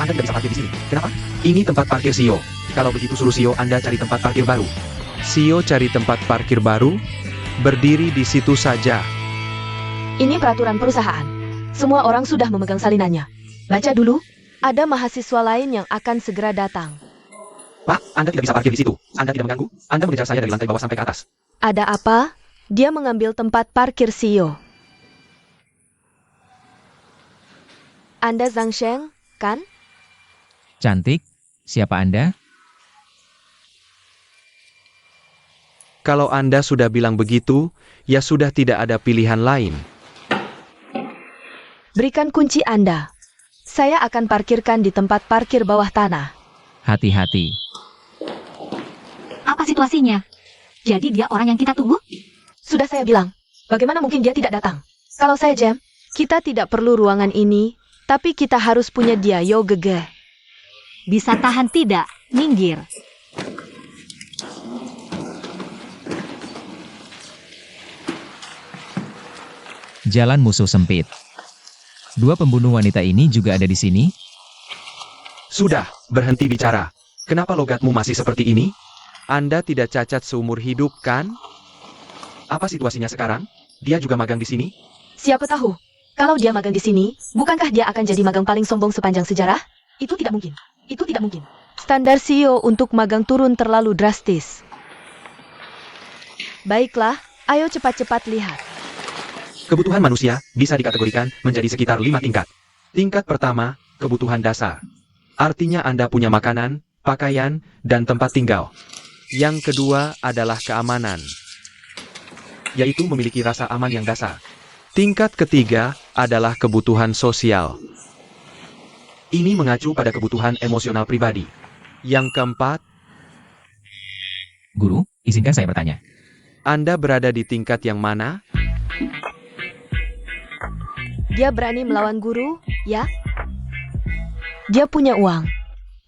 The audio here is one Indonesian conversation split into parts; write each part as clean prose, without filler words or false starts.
Anda tidak bisa parkir di sini. Kenapa? Ini tempat parkir Sio. Kalau begitu suruh Sio Anda cari tempat parkir baru. Sio cari tempat parkir baru, berdiri di situ saja. Ini peraturan perusahaan. Semua orang sudah memegang salinannya. Baca dulu. Ada mahasiswa lain yang akan segera datang. Pak, Anda tidak bisa parkir di situ. Anda tidak mengganggu. Anda mengejar saya dari lantai bawah sampai ke atas. Ada apa? Dia mengambil tempat parkir Sio. Anda Zhang Sheng, kan? Cantik, siapa Anda? Kalau Anda sudah bilang begitu, ya sudah tidak ada pilihan lain. Berikan kunci Anda. Saya akan parkirkan di tempat parkir bawah tanah. Hati-hati. Apa situasinya? Jadi dia orang yang kita tunggu? Sudah saya bilang, bagaimana mungkin dia tidak datang? Kalau saya jam, kita tidak perlu ruangan ini, tapi kita harus punya dia, Yo Gege. Bisa tahan tidak, minggir. Jalan musuh sempit. Dua pembunuh wanita ini juga ada di sini? Sudah, berhenti bicara. Kenapa logatmu masih seperti ini? Anda tidak cacat seumur hidup, kan? Apa situasinya sekarang? Dia juga magang di sini? Siapa tahu? Kalau dia magang di sini, bukankah dia akan jadi magang paling sombong sepanjang sejarah? Itu tidak mungkin. Itu tidak mungkin. Standar CEO untuk magang turun terlalu drastis. Baiklah, ayo cepat-cepat lihat. Kebutuhan manusia bisa dikategorikan menjadi sekitar 5 tingkat. Tingkat pertama, kebutuhan dasar. Artinya Anda punya makanan, pakaian, dan tempat tinggal. Yang kedua adalah keamanan. Yaitu memiliki rasa aman yang dasar. Tingkat ketiga adalah kebutuhan sosial. Ini mengacu pada kebutuhan emosional pribadi. Yang keempat, Guru, izinkan saya bertanya. Anda berada di tingkat yang mana? Dia berani melawan guru, ya? Dia punya uang.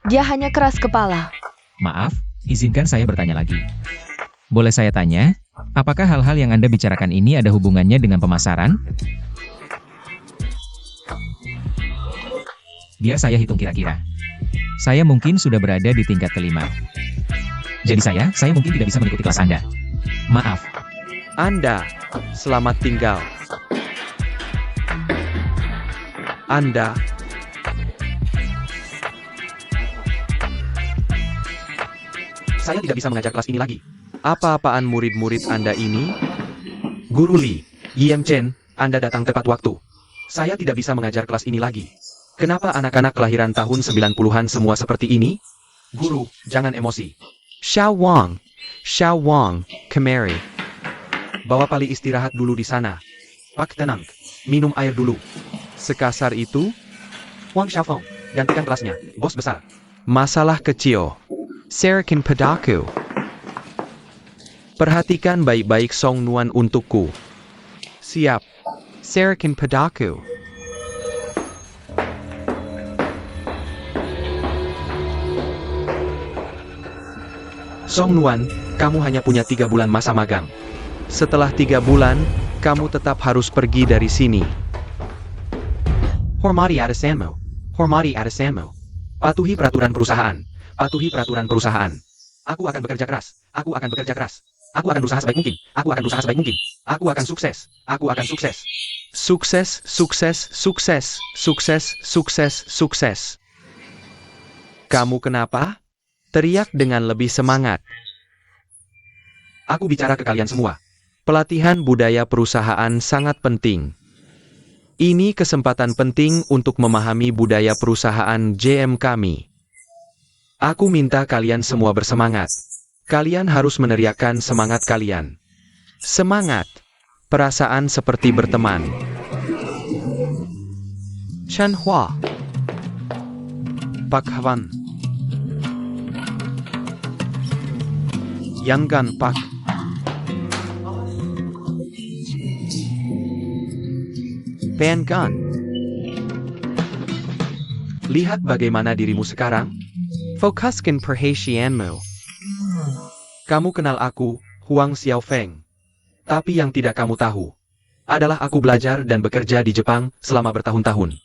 Dia hanya keras kepala. Maaf, izinkan saya bertanya lagi. Boleh saya tanya, apakah hal-hal yang Anda bicarakan ini ada hubungannya dengan pemasaran? Biar saya hitung kira-kira. Saya mungkin sudah berada di tingkat kelima. Jadi saya mungkin tidak bisa mengikuti kelas Anda. Maaf. Anda, selamat tinggal. Anda, Saya tidak bisa mengajar kelas ini lagi. apa-apaan murid-murid Anda ini? Guru Li, Yiem Chen, Anda datang tepat waktu. Saya tidak bisa mengajar kelas ini lagi. Kenapa anak-anak kelahiran tahun 90-an semua seperti ini? Guru, jangan emosi. Xiao Wang, kemari. Bawa Pali istirahat dulu di sana. Pak tenang, minum air dulu. Sekasar itu? Wang Xiaofeng, gantikan kelasnya, bos besar. Masalah kecil. Sarakin padaku. Perhatikan baik-baik Song Nuan untukku. Siap. Sarakin padaku. Song Nuan, kamu hanya punya 3 bulan masa magang. Setelah 3 bulan, kamu tetap harus pergi dari sini. Hormati atasanmu. Hormati atasanmu. Patuhi peraturan perusahaan. Patuhi peraturan perusahaan. Aku akan bekerja keras. Aku akan bekerja keras. Aku akan berusaha sebaik mungkin. Aku akan berusaha sebaik mungkin. Aku akan sukses. Aku akan sukses. Sukses, sukses, sukses, sukses, sukses, sukses. Kamu kenapa? Teriak dengan lebih semangat. Aku bicara ke kalian semua. Pelatihan budaya perusahaan sangat penting. Ini kesempatan penting untuk memahami budaya perusahaan JM kami. Aku minta kalian semua bersemangat. Kalian harus meneriakkan semangat kalian. Semangat. Perasaan seperti berteman. Chen Hua. Pak Hwan. Yang Gan Pak. Pan Gan. Lihat bagaimana dirimu sekarang. Fokuskan perhatianmu. Kamu kenal aku, Huang Xiaofeng. Tapi yang tidak kamu tahu adalah aku belajar dan bekerja di Jepang selama bertahun-tahun.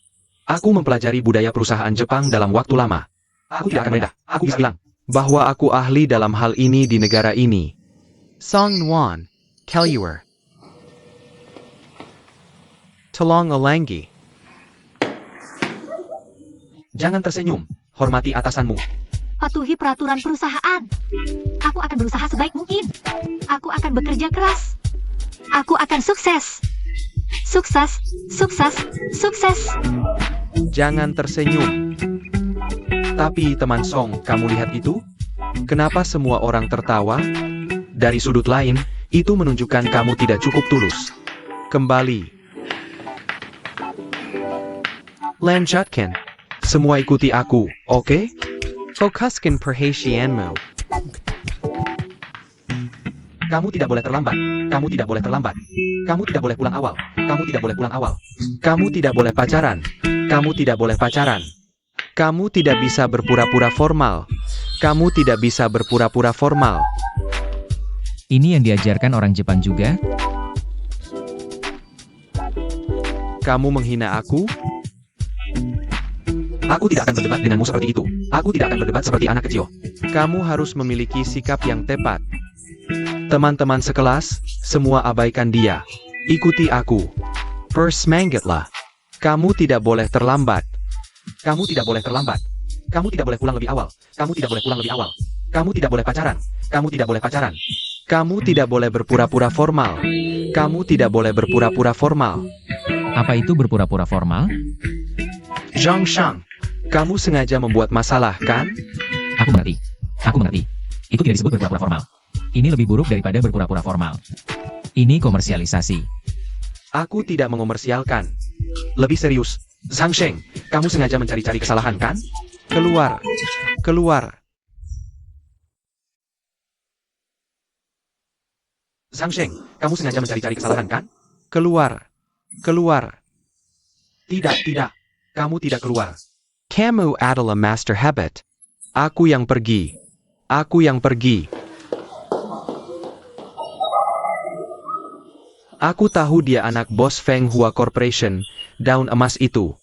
Aku mempelajari budaya perusahaan Jepang dalam waktu lama. Aku tidak akan merendah. Aku bisa bilang. Bahwa aku ahli dalam hal ini di negara ini. Song Nuan, Kelliwer. Tolong Olangi. Jangan tersenyum. Hormati atasanmu. Patuhi peraturan perusahaan. Aku akan berusaha sebaik mungkin. Aku akan bekerja keras. Aku akan sukses. Sukses, sukses, sukses. Jangan tersenyum. Tapi teman Song, kamu lihat itu? Kenapa semua orang tertawa? Dari sudut lain, itu menunjukkan kamu tidak cukup tulus. Kembali. Lanjutkan. Semua ikuti aku, oke? Fokuskan perhatianmu. Kamu tidak boleh terlambat. Kamu tidak boleh terlambat. Kamu tidak boleh pulang awal. Kamu tidak boleh pulang awal. Kamu tidak boleh pacaran. Kamu tidak boleh pacaran. Kamu tidak bisa berpura-pura formal. Kamu tidak bisa berpura-pura formal. Ini yang diajarkan orang Jepang juga? Kamu menghina aku? Aku tidak akan berdebat denganmu seperti itu. Aku tidak akan berdebat seperti anak kecil. Kamu harus memiliki sikap yang tepat. Teman-teman sekelas, semua abaikan dia. Ikuti aku. Bersemangatlah. Kamu tidak boleh terlambat. Kamu tidak boleh terlambat. Kamu tidak boleh pulang lebih awal. Kamu tidak boleh pulang lebih awal. Kamu tidak boleh pacaran. Kamu tidak boleh pacaran. Kamu tidak boleh berpura-pura formal. Kamu tidak boleh berpura-pura formal. Apa itu berpura-pura formal? Zhang Shang, kamu sengaja membuat masalah, kan? Aku mengerti. Aku mengerti. Itu tidak disebut berpura-pura formal. Ini lebih buruk daripada berpura-pura formal. Ini komersialisasi. Aku tidak mengomersialkan. Lebih serius, Zhang Sheng, kamu sengaja mencari-cari kesalahan, kan? Keluar. Keluar. Zhang Sheng, kamu sengaja mencari-cari kesalahan, kan? Keluar. Keluar. Tidak, tidak. Kamu tidak keluar. Kamu adalah master habit. Aku yang pergi. Aku yang pergi. Aku tahu dia anak bos Feng Hua Corporation, daun emas itu.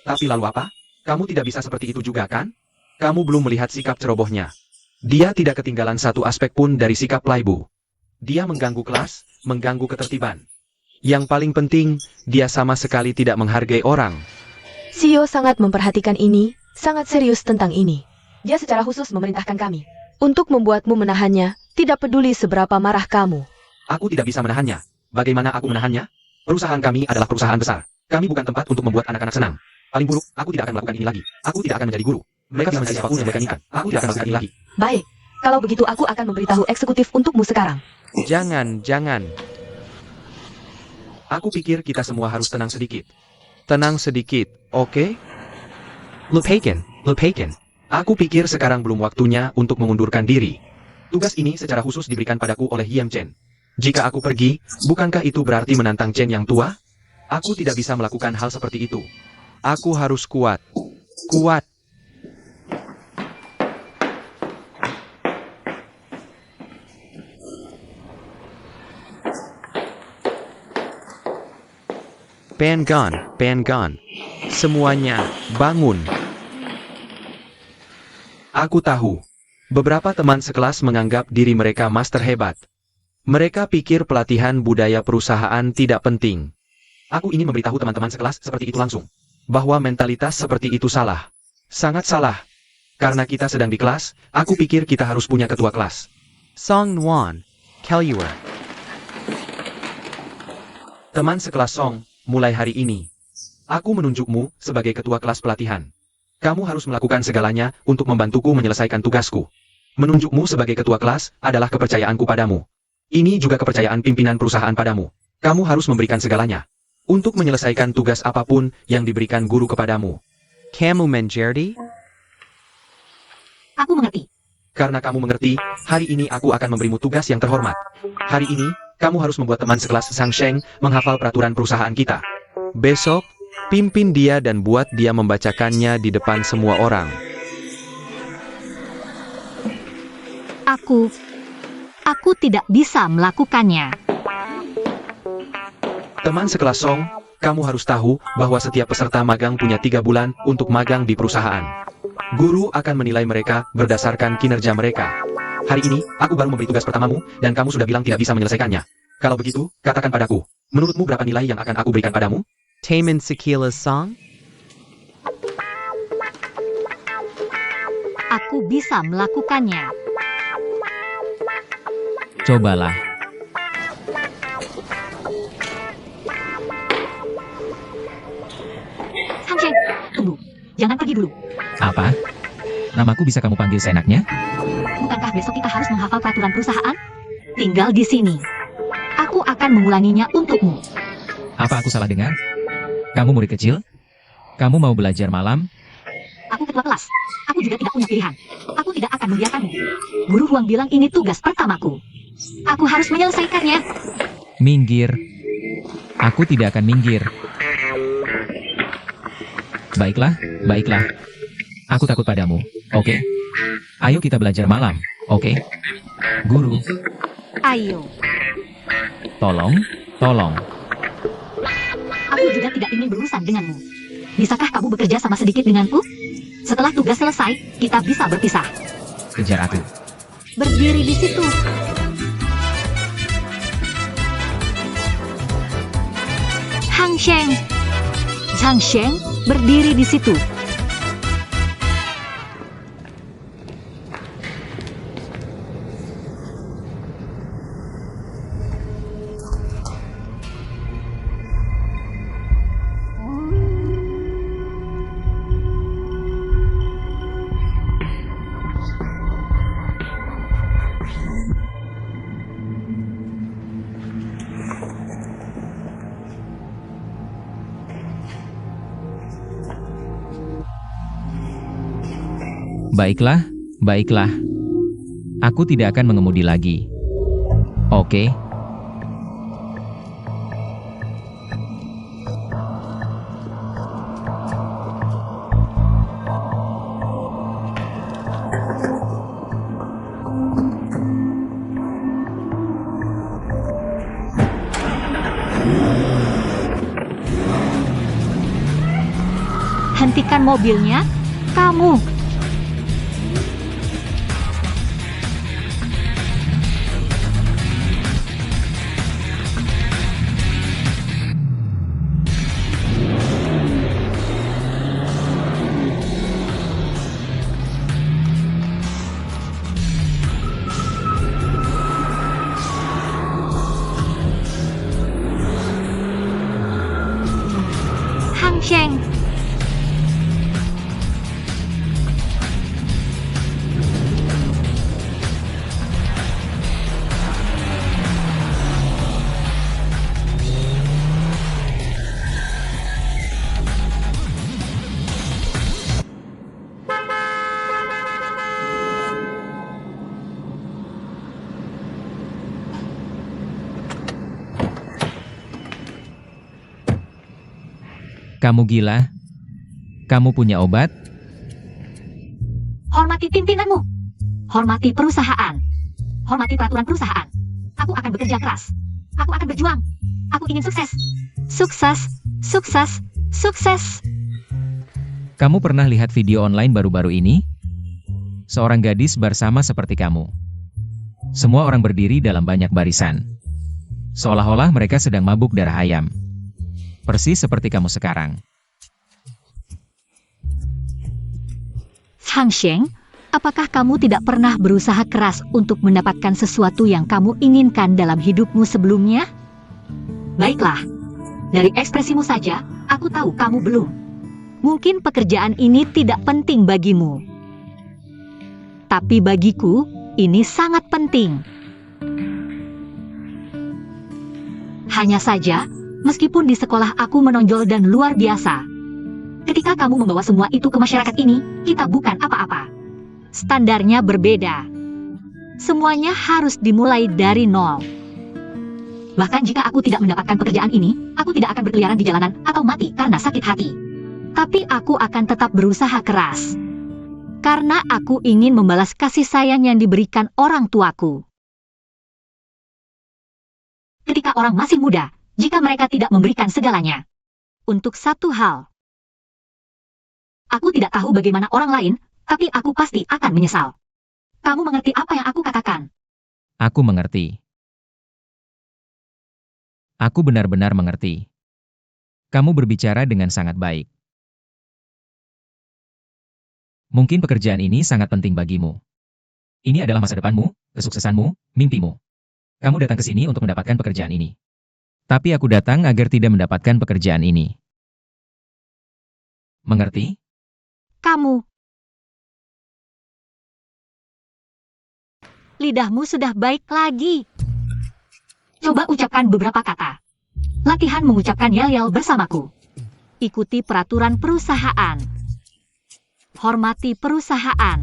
Tapi lalu apa? Kamu tidak bisa seperti itu juga, kan? Kamu belum melihat sikap cerobohnya. Dia tidak ketinggalan satu aspek pun dari sikap playboy. Dia mengganggu kelas, mengganggu ketertiban. Yang paling penting, dia sama sekali tidak menghargai orang. CEO sangat memperhatikan ini, sangat serius tentang ini. Dia secara khusus memerintahkan kami untuk membuatmu menahannya, tidak peduli seberapa marah kamu. Aku tidak bisa menahannya. Bagaimana aku menahannya? Perusahaan kami adalah perusahaan besar. Kami bukan tempat untuk membuat anak-anak senang. Paling buruk, aku tidak akan melakukan ini lagi. Aku tidak akan menjadi guru. Mereka bisa menjadi siapapun yang mereka inginkan. Aku tidak akan melakukan ini lagi. Baik, kalau begitu aku akan memberitahu eksekutif untukmu sekarang. Jangan. Aku pikir kita semua harus tenang sedikit. Tenang sedikit, oke? Lepaikan. Aku pikir sekarang belum waktunya untuk mengundurkan diri. Tugas ini secara khusus diberikan padaku oleh Hiam Chen. Jika aku pergi, bukankah itu berarti menantang Chen yang tua? Aku tidak bisa melakukan hal seperti itu. Aku harus kuat. Kuat. Pengan. Semuanya, bangun. Aku tahu. Beberapa teman sekelas menganggap diri mereka master hebat. Mereka pikir pelatihan budaya perusahaan tidak penting. Aku ingin memberitahu teman-teman sekelas seperti itu langsung. Bahwa mentalitas seperti itu salah. Sangat salah. Karena kita sedang di kelas, aku pikir kita harus punya ketua kelas. Song Nuan, Kelliwer. Teman sekelas Song, mulai hari ini, aku menunjukmu sebagai ketua kelas pelatihan. Kamu harus melakukan segalanya untuk membantuku menyelesaikan tugasku. Menunjukmu sebagai ketua kelas adalah kepercayaanku padamu. Ini juga kepercayaan pimpinan perusahaan padamu. Kamu harus memberikan segalanya untuk menyelesaikan tugas apapun yang diberikan guru kepadamu. Kamu mengerti? Aku mengerti. Karena kamu mengerti, hari ini aku akan memberimu tugas yang terhormat. Hari ini, kamu harus membuat teman sekelas Zhang Sheng menghafal peraturan perusahaan kita. Besok, pimpin dia dan buat dia membacakannya di depan semua orang. Aku tidak bisa melakukannya. Teman sekelas Song, kamu harus tahu bahwa setiap peserta magang punya 3 bulan untuk magang di perusahaan. Guru akan menilai mereka berdasarkan kinerja mereka. Hari ini, aku baru memberi tugas pertamamu, dan kamu sudah bilang tidak bisa menyelesaikannya. Kalau begitu, katakan padaku, menurutmu berapa nilai yang akan aku berikan padamu? Taman Sekila's song? Aku bisa melakukannya. Cobalah. Hangsheng, tunggu. Jangan pergi dulu. Apa? Namaku bisa kamu panggil seenaknya? Bukankah besok kita harus menghafal peraturan perusahaan? Tinggal di sini. Aku akan mengulanginya untukmu. Apa aku salah dengar? Kamu murid kecil? Kamu mau belajar malam? Aku ketua kelas. Aku juga tidak punya pilihan. Aku tidak akan membiarkanmu. Guru Huang bilang ini tugas pertamaku. Aku harus menyelesaikannya. Minggir. Aku tidak akan minggir. Baiklah, baiklah. Aku takut padamu, oke? Ayo kita belajar malam, oke? Guru, Ayo. tolong, tolong. Aku juga tidak ingin berurusan denganmu. Bisakah kamu bekerja sama sedikit denganku? Setelah tugas selesai, kita bisa berpisah. Kejar aku. Berdiri di situ. Hangsheng. Hangsheng, berdiri di situ. Baiklah, baiklah. Aku tidak akan mengemudi lagi. Oke? Hentikan mobilnya, kamu. Hangsheng. Kamu gila? Kamu punya obat? Hormati pimpinanmu. Hormati perusahaan. Hormati peraturan perusahaan. Aku akan bekerja keras. Aku akan berjuang. Aku ingin sukses. Sukses, sukses, sukses. Kamu pernah lihat video online baru-baru ini? Seorang gadis bersama seperti kamu. Semua orang berdiri dalam banyak barisan. Seolah-olah mereka sedang mabuk darah ayam. Persis seperti kamu sekarang. Hangsheng, apakah kamu tidak pernah berusaha keras untuk mendapatkan sesuatu yang kamu inginkan dalam hidupmu sebelumnya? Baiklah, dari ekspresimu saja, aku tahu kamu belum. Mungkin pekerjaan ini tidak penting bagimu. Tapi bagiku, ini sangat penting. Hanya saja, meskipun di sekolah aku menonjol dan luar biasa. Ketika kamu membawa semua itu ke masyarakat ini, kita bukan apa-apa. Standarnya berbeda. Semuanya harus dimulai dari nol. Bahkan jika aku tidak mendapatkan pekerjaan ini, aku tidak akan berkeliaran di jalanan atau mati karena sakit hati. Tapi aku akan tetap berusaha keras. Karena aku ingin membalas kasih sayang yang diberikan orang tuaku. Ketika orang masih muda, jika mereka tidak memberikan segalanya, untuk satu hal. Aku tidak tahu bagaimana orang lain, tapi aku pasti akan menyesal. Kamu mengerti apa yang aku katakan? Aku mengerti. Aku benar-benar mengerti. Kamu berbicara dengan sangat baik. Mungkin pekerjaan ini sangat penting bagimu. Ini adalah masa depanmu, kesuksesanmu, mimpimu. Kamu datang ke sini untuk mendapatkan pekerjaan ini. Tapi aku datang agar tidak mendapatkan pekerjaan ini. Mengerti? Kamu. Lidahmu sudah baik lagi. Coba ucapkan beberapa kata. Latihan mengucapkan yel-yel bersamaku. Ikuti peraturan perusahaan. Hormati perusahaan.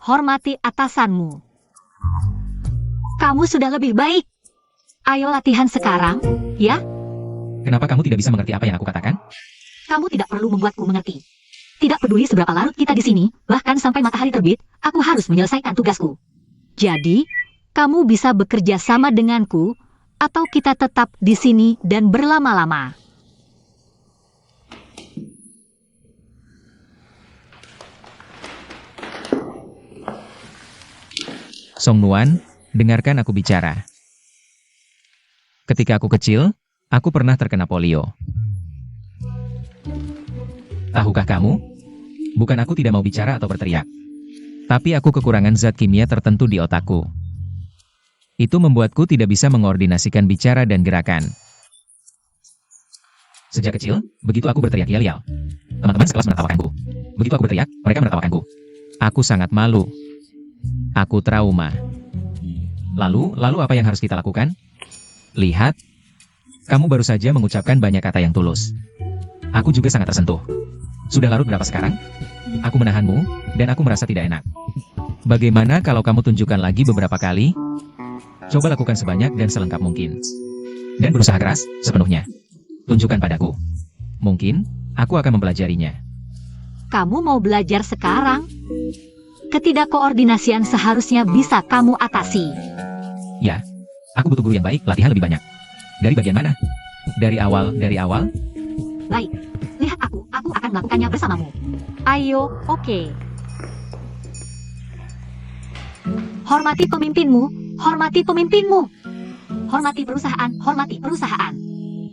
Hormati atasanmu. Kamu sudah lebih baik. Ayo latihan sekarang, ya? Kenapa kamu tidak bisa mengerti apa yang aku katakan? Kamu tidak perlu membuatku mengerti. Tidak peduli seberapa larut kita di sini, bahkan sampai matahari terbit, aku harus menyelesaikan tugasku. Jadi, kamu bisa bekerja sama denganku, atau kita tetap di sini dan berlama-lama. Song Nuan, dengarkan aku bicara. Ketika aku kecil, aku pernah terkena polio. Tahukah kamu? Bukan aku tidak mau bicara atau berteriak. Tapi aku kekurangan zat kimia tertentu di otakku. Itu membuatku tidak bisa mengordinasikan bicara dan gerakan. Sejak kecil, begitu aku berteriak yel-yel, teman-teman sekelas menertawakanku. Begitu aku berteriak, mereka menertawakanku. Aku sangat malu. Aku trauma. Lalu apa yang harus kita lakukan? Lihat, kamu baru saja mengucapkan banyak kata yang tulus. Aku juga sangat tersentuh. Sudah larut berapa sekarang? Aku menahanmu, dan aku merasa tidak enak. Bagaimana kalau kamu tunjukkan lagi beberapa kali? Coba lakukan sebanyak dan selengkap mungkin. Dan berusaha keras, sepenuhnya. Tunjukkan padaku. Mungkin, aku akan mempelajarinya. Kamu mau belajar sekarang? Ketidakkoordinasian seharusnya bisa kamu atasi. Ya, aku butuh guru yang baik, latihan lebih banyak. Dari bagian mana? Dari awal. Baik, lihat aku akan melakukannya bersamamu. Ayo, oke. Hormati pemimpinmu, hormati pemimpinmu. Hormati perusahaan, hormati perusahaan.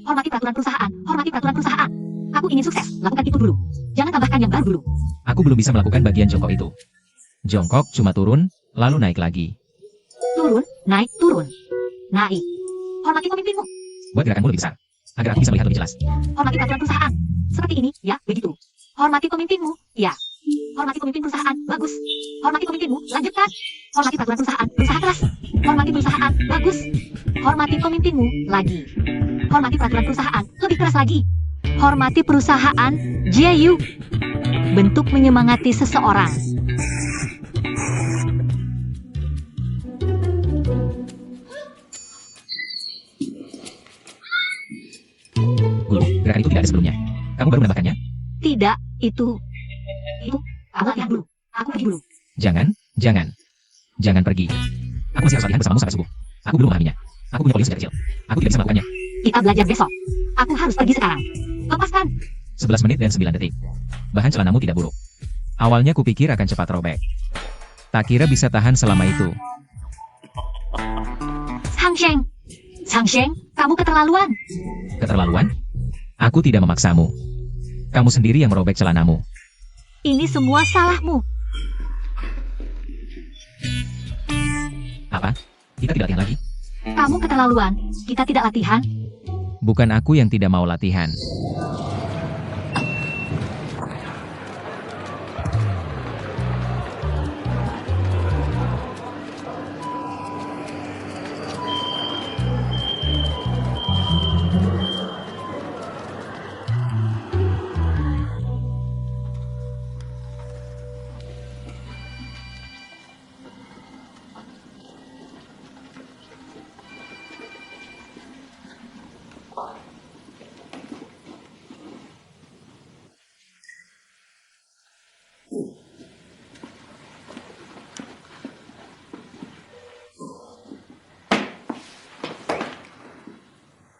Hormati peraturan perusahaan, hormati peraturan perusahaan. Aku ingin sukses, lakukan itu dulu. Jangan tambahkan yang baru dulu. Aku belum bisa melakukan bagian jongkok itu. Jongkok cuma turun, lalu naik lagi. Turun, naik, turun. Naik. Hormati pemimpinmu. Buat gerakanmu lebih besar, agar aku bisa melihat lebih jelas. Hormati peraturan perusahaan. Seperti ini, ya, begitu. Hormati pemimpinmu, ya. Hormati pemimpin perusahaan, bagus. Hormati pemimpinmu, lanjutkan. Hormati peraturan perusahaan, berusaha keras. Hormati perusahaan, bagus. Hormati pemimpinmu, lagi. Hormati peraturan perusahaan, lebih keras lagi. Hormati perusahaan, Jiayu. Bentuk menyemangati seseorang. Guru, gerakan itu tidak ada sebelumnya. Kamu baru menambahkannya? Tidak, itu. Kamu latihan dulu. Aku pergi dulu. Jangan pergi. Aku masih harus latihan bersamamu sampai subuh. Aku belum memahaminya. Aku punya polio sejak kecil. Aku tidak bisa melakukannya. Kita belajar besok. Aku harus pergi sekarang. Lepaskan. 11 menit dan 9 detik. Bahan celanamu tidak buruk. Awalnya kupikir akan cepat robek. Tak kira bisa tahan selama itu. Changsheng, kamu keterlaluan. Keterlaluan? Aku tidak memaksamu. Kamu sendiri yang merobek celanamu. Ini semua salahmu. Apa? Kita tidak latihan lagi? Kamu keterlaluan. Kita tidak latihan. Bukan aku yang tidak mau latihan.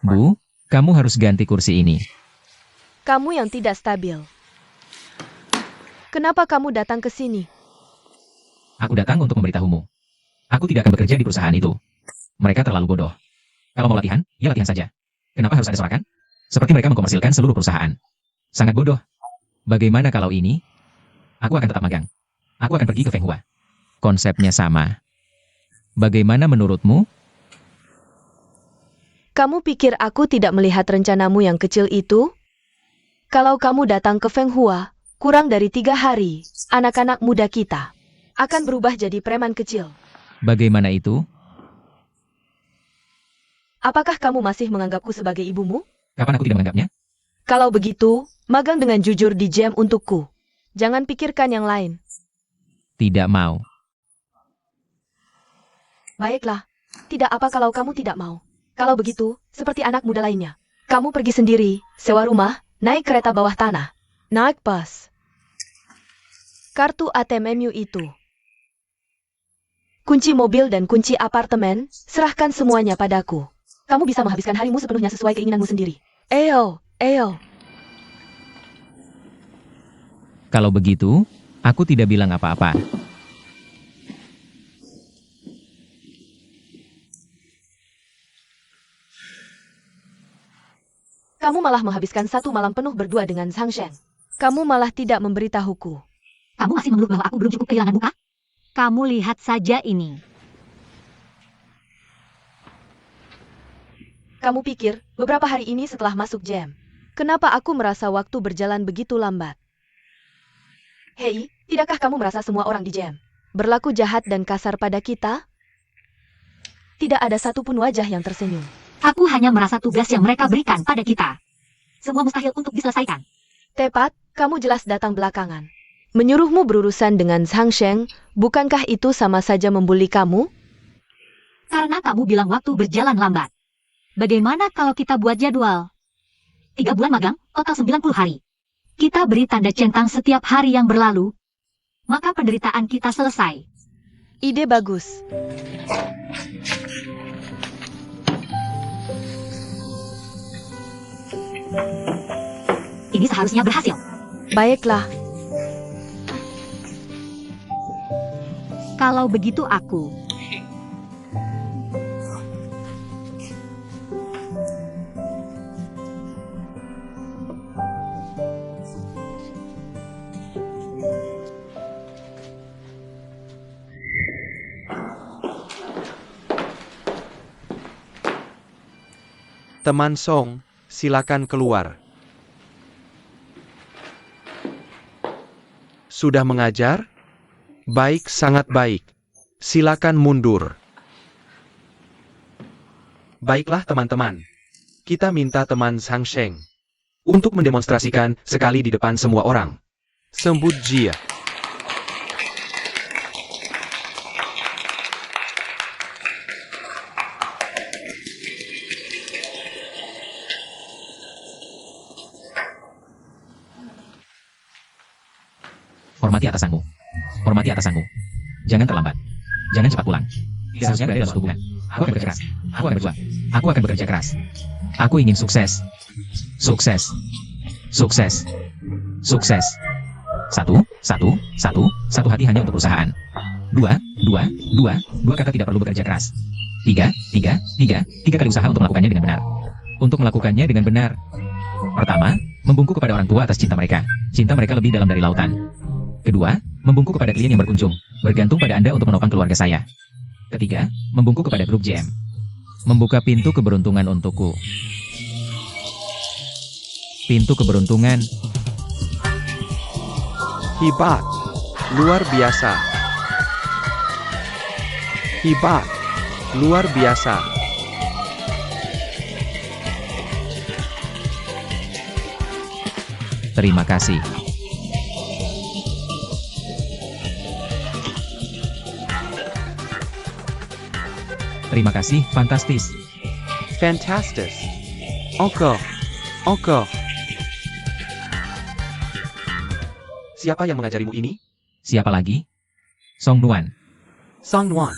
Bu, kamu harus ganti kursi ini. Kamu yang tidak stabil. Kenapa kamu datang ke sini? Aku datang untuk memberitahumu. Aku tidak akan bekerja di perusahaan itu. Mereka terlalu bodoh. Kalau mau latihan, ya latihan saja. Kenapa harus ada sorakan? Seperti mereka mengkomersilkan seluruh perusahaan. Sangat bodoh. Bagaimana kalau ini? Aku akan tetap magang. Aku akan pergi ke Fenghua. Konsepnya sama. Bagaimana menurutmu? Kamu pikir aku tidak melihat rencanamu yang kecil itu? Kalau kamu datang ke Fenghua, kurang dari 3 hari, anak-anak muda kita akan berubah jadi preman kecil. Bagaimana itu? Apakah kamu masih menganggapku sebagai ibumu? Kapan aku tidak menganggapnya? Kalau begitu, magang dengan jujur di GM untukku. Jangan pikirkan yang lain. Tidak mau. Baiklah, tidak apa kalau kamu tidak mau. Kalau begitu, seperti anak muda lainnya. Kamu pergi sendiri, sewa rumah, naik kereta bawah tanah, naik bus. Kartu ATM-mu itu. Kunci mobil dan kunci apartemen, serahkan semuanya padaku. Kamu bisa menghabiskan harimu sepenuhnya sesuai keinginanmu sendiri. Eyo. Kalau begitu, aku tidak bilang apa-apa. Kamu malah menghabiskan 1 malam penuh berdua dengan Zhang Shen. Kamu malah tidak memberitahuku. Kamu masih mengeluh bahwa aku belum cukup kehilangan muka? Kamu lihat saja ini. Kamu pikir, beberapa hari ini setelah masuk jam, kenapa aku merasa waktu berjalan begitu lambat? Hei, tidakkah kamu merasa semua orang di jam berlaku jahat dan kasar pada kita? Tidak ada satupun wajah yang tersenyum. Aku hanya merasa tugas yang mereka berikan pada kita. Semua mustahil untuk diselesaikan. Tepat, kamu jelas datang belakangan. Menyuruhmu berurusan dengan Zhang Shen, bukankah itu sama saja membuli kamu? Karena kamu bilang waktu berjalan lambat. Bagaimana kalau kita buat jadwal? 3 bulan magang, total 90 hari. Kita beri tanda centang setiap hari yang berlalu. Maka penderitaan kita selesai. Ide bagus. Ini seharusnya berhasil. Baiklah, Kalau begitu aku. Teman Song, silakan keluar. Sudah mengajar? Baik, sangat baik. Silakan mundur. Baiklah teman-teman. Kita minta teman Zhang Shen untuk mendemonstrasikan sekali di depan semua orang. Sambut dia. Hormati atasanmu. Hormati atasanmu. Jangan terlambat. Jangan cepat pulang. Tidak seharusnya berada dalam hubungan. Aku akan bekerja keras. Aku akan berjuang. Aku akan bekerja keras. Aku ingin sukses. Sukses. Sukses. Sukses. Satu hati hanya untuk perusahaan. Dua kata tidak perlu bekerja keras. Tiga kali usaha untuk melakukannya dengan benar. Untuk melakukannya dengan benar. Pertama, membungkuk kepada orang tua atas cinta mereka. Cinta mereka lebih dalam dari lautan. Kedua, membungkuk kepada klien yang berkunjung. Bergantung pada Anda untuk menopang keluarga saya. Ketiga, membungkuk kepada grup GM. Membuka pintu keberuntungan untukku. Pintu keberuntungan. Hebat. Luar biasa. Hebat. Luar biasa. Terima kasih. Terima kasih, fantastis. Fantastis. Oke. Siapa yang mengajarimu ini? Siapa lagi? Song Nuan. Song Nuan.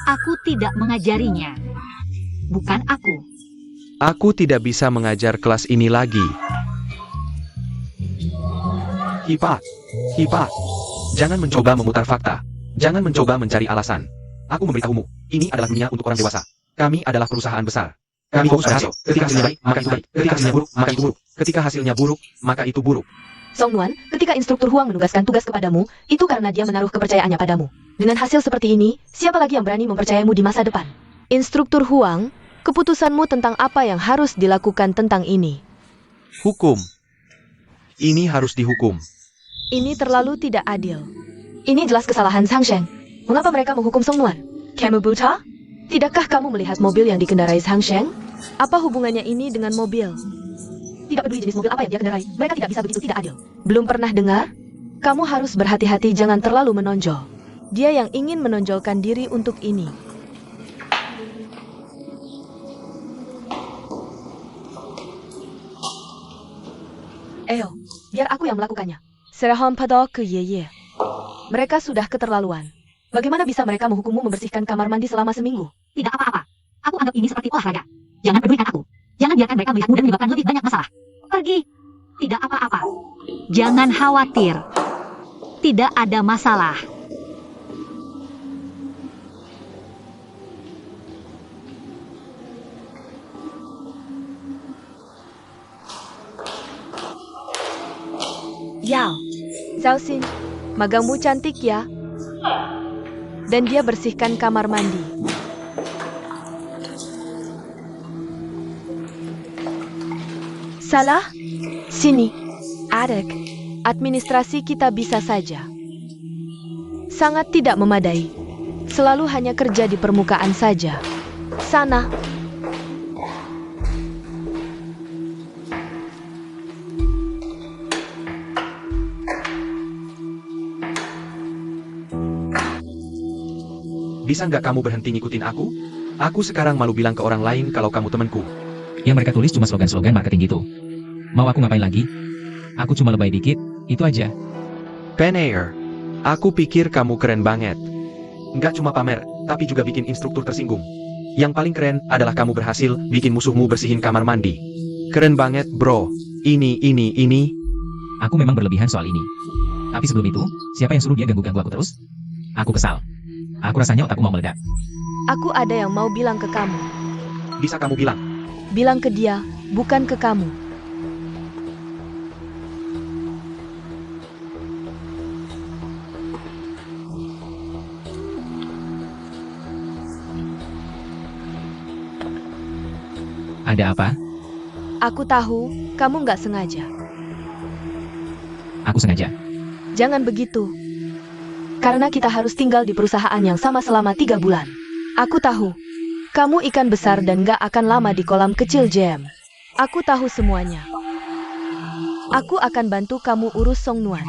Aku tidak mengajarinya. Bukan aku. Aku tidak bisa mengajar kelas ini lagi. Hipa. Hipa. Jangan mencoba memutar fakta. Jangan mencoba mencari alasan. Aku memberitahumu, ini adalah dunia untuk orang dewasa. Kami adalah perusahaan besar. Kami fokus pada hasil. Ketika hasilnya baik, maka itu baik. Ketika hasilnya buruk, maka itu buruk. Ketika hasilnya buruk, maka itu buruk. Song Nuan, ketika instruktur Huang menugaskan tugas kepadamu, itu karena dia menaruh kepercayaannya padamu. Dengan hasil seperti ini, siapa lagi yang berani mempercayamu di masa depan? Instruktur Huang, keputusanmu tentang apa yang harus dilakukan tentang ini. Hukum. Ini harus dihukum. Ini terlalu tidak adil. Ini jelas kesalahan Zhang Shen. Mengapa mereka menghukum Song Nuan? Kamu buta? Tidakkah kamu melihat mobil yang dikendarai Zhang Shen? Apa hubungannya ini dengan mobil? Tidak peduli jenis mobil apa yang dia kendarai, mereka tidak bisa begitu tidak adil. Belum pernah dengar? Kamu harus berhati-hati, jangan terlalu menonjol. Dia yang ingin menonjolkan diri untuk ini. Ayo, biar aku yang melakukannya. Serahkan pada ke Yeye. Mereka sudah keterlaluan. Bagaimana bisa mereka menghukummu membersihkan kamar mandi selama seminggu? Tidak apa-apa. Aku anggap ini seperti olahraga. Jangan pedulikan aku. Jangan biarkan mereka melihatmu dan menyebabkan lebih banyak masalah. Pergi. Tidak apa-apa. Jangan khawatir. Tidak ada masalah. Yao, Zhao Xin, magangmu cantik ya. Dan dia bersihkan kamar mandi. Salah? Sini. Adek, administrasi kita bisa saja. Sangat tidak memadai. Selalu hanya kerja di permukaan saja. Sana. Bisa nggak kamu berhenti ngikutin aku? Aku sekarang malu bilang ke orang lain kalau kamu temanku. Yang mereka tulis cuma slogan-slogan marketing gitu. Mau aku ngapain lagi? Aku cuma lebay dikit, itu aja. Penair. Aku pikir kamu keren banget. Nggak cuma pamer, tapi juga bikin instruktur tersinggung. Yang paling keren adalah kamu berhasil bikin musuhmu bersihin kamar mandi. Keren banget, bro. Ini. Aku memang berlebihan soal ini. Tapi sebelum itu, siapa yang suruh dia ganggu-ganggu aku terus? Aku kesal. Aku rasanya otakku mau meledak. Aku ada yang mau bilang ke kamu. Bisa kamu bilang? Bilang ke dia, bukan ke kamu. Ada apa? Aku tahu, kamu nggak sengaja. Aku sengaja. Jangan begitu. Karena kita harus tinggal di perusahaan yang sama selama 3 bulan. Aku tahu. Kamu ikan besar dan gak akan lama di kolam kecil jam. Aku tahu semuanya. Aku akan bantu kamu urus Song Nuan.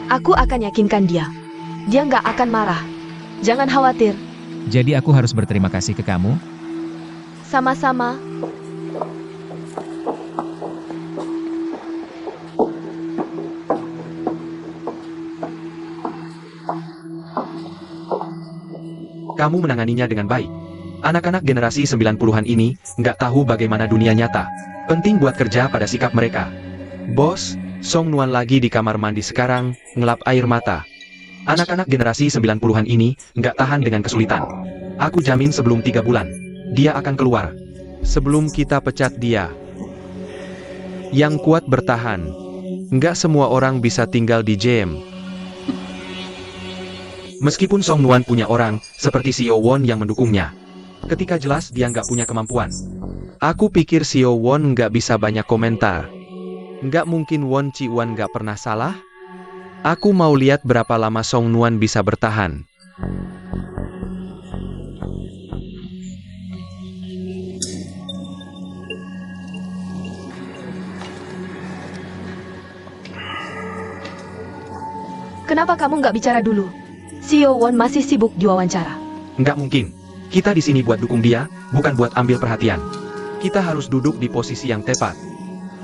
Aku akan yakinkan dia. Dia gak akan marah. Jangan khawatir. Jadi aku harus berterima kasih ke kamu? Sama-sama. Kamu menanganinya dengan baik. Anak-anak generasi 90-an ini nggak tahu bagaimana dunia nyata. Penting buat kerja pada sikap mereka. Bos, Song Nuan lagi di kamar mandi sekarang, ngelap air mata. Anak-anak generasi 90-an ini nggak tahan dengan kesulitan. Aku jamin sebelum 3 bulan, dia akan keluar. Sebelum kita pecat dia. Yang kuat bertahan. Nggak semua orang bisa tinggal di JM. Meskipun Song Nuan punya orang, seperti CEO Won yang mendukungnya. Ketika jelas dia nggak punya kemampuan. Aku pikir CEO Won nggak bisa banyak komentar. Nggak mungkin Won Chi-wan nggak pernah salah. Aku mau lihat berapa lama Song Nuan bisa bertahan. Kenapa kamu nggak bicara dulu? CEO Won masih sibuk di wawancara. Nggak mungkin. Kita di sini buat dukung dia, bukan buat ambil perhatian. Kita harus duduk di posisi yang tepat.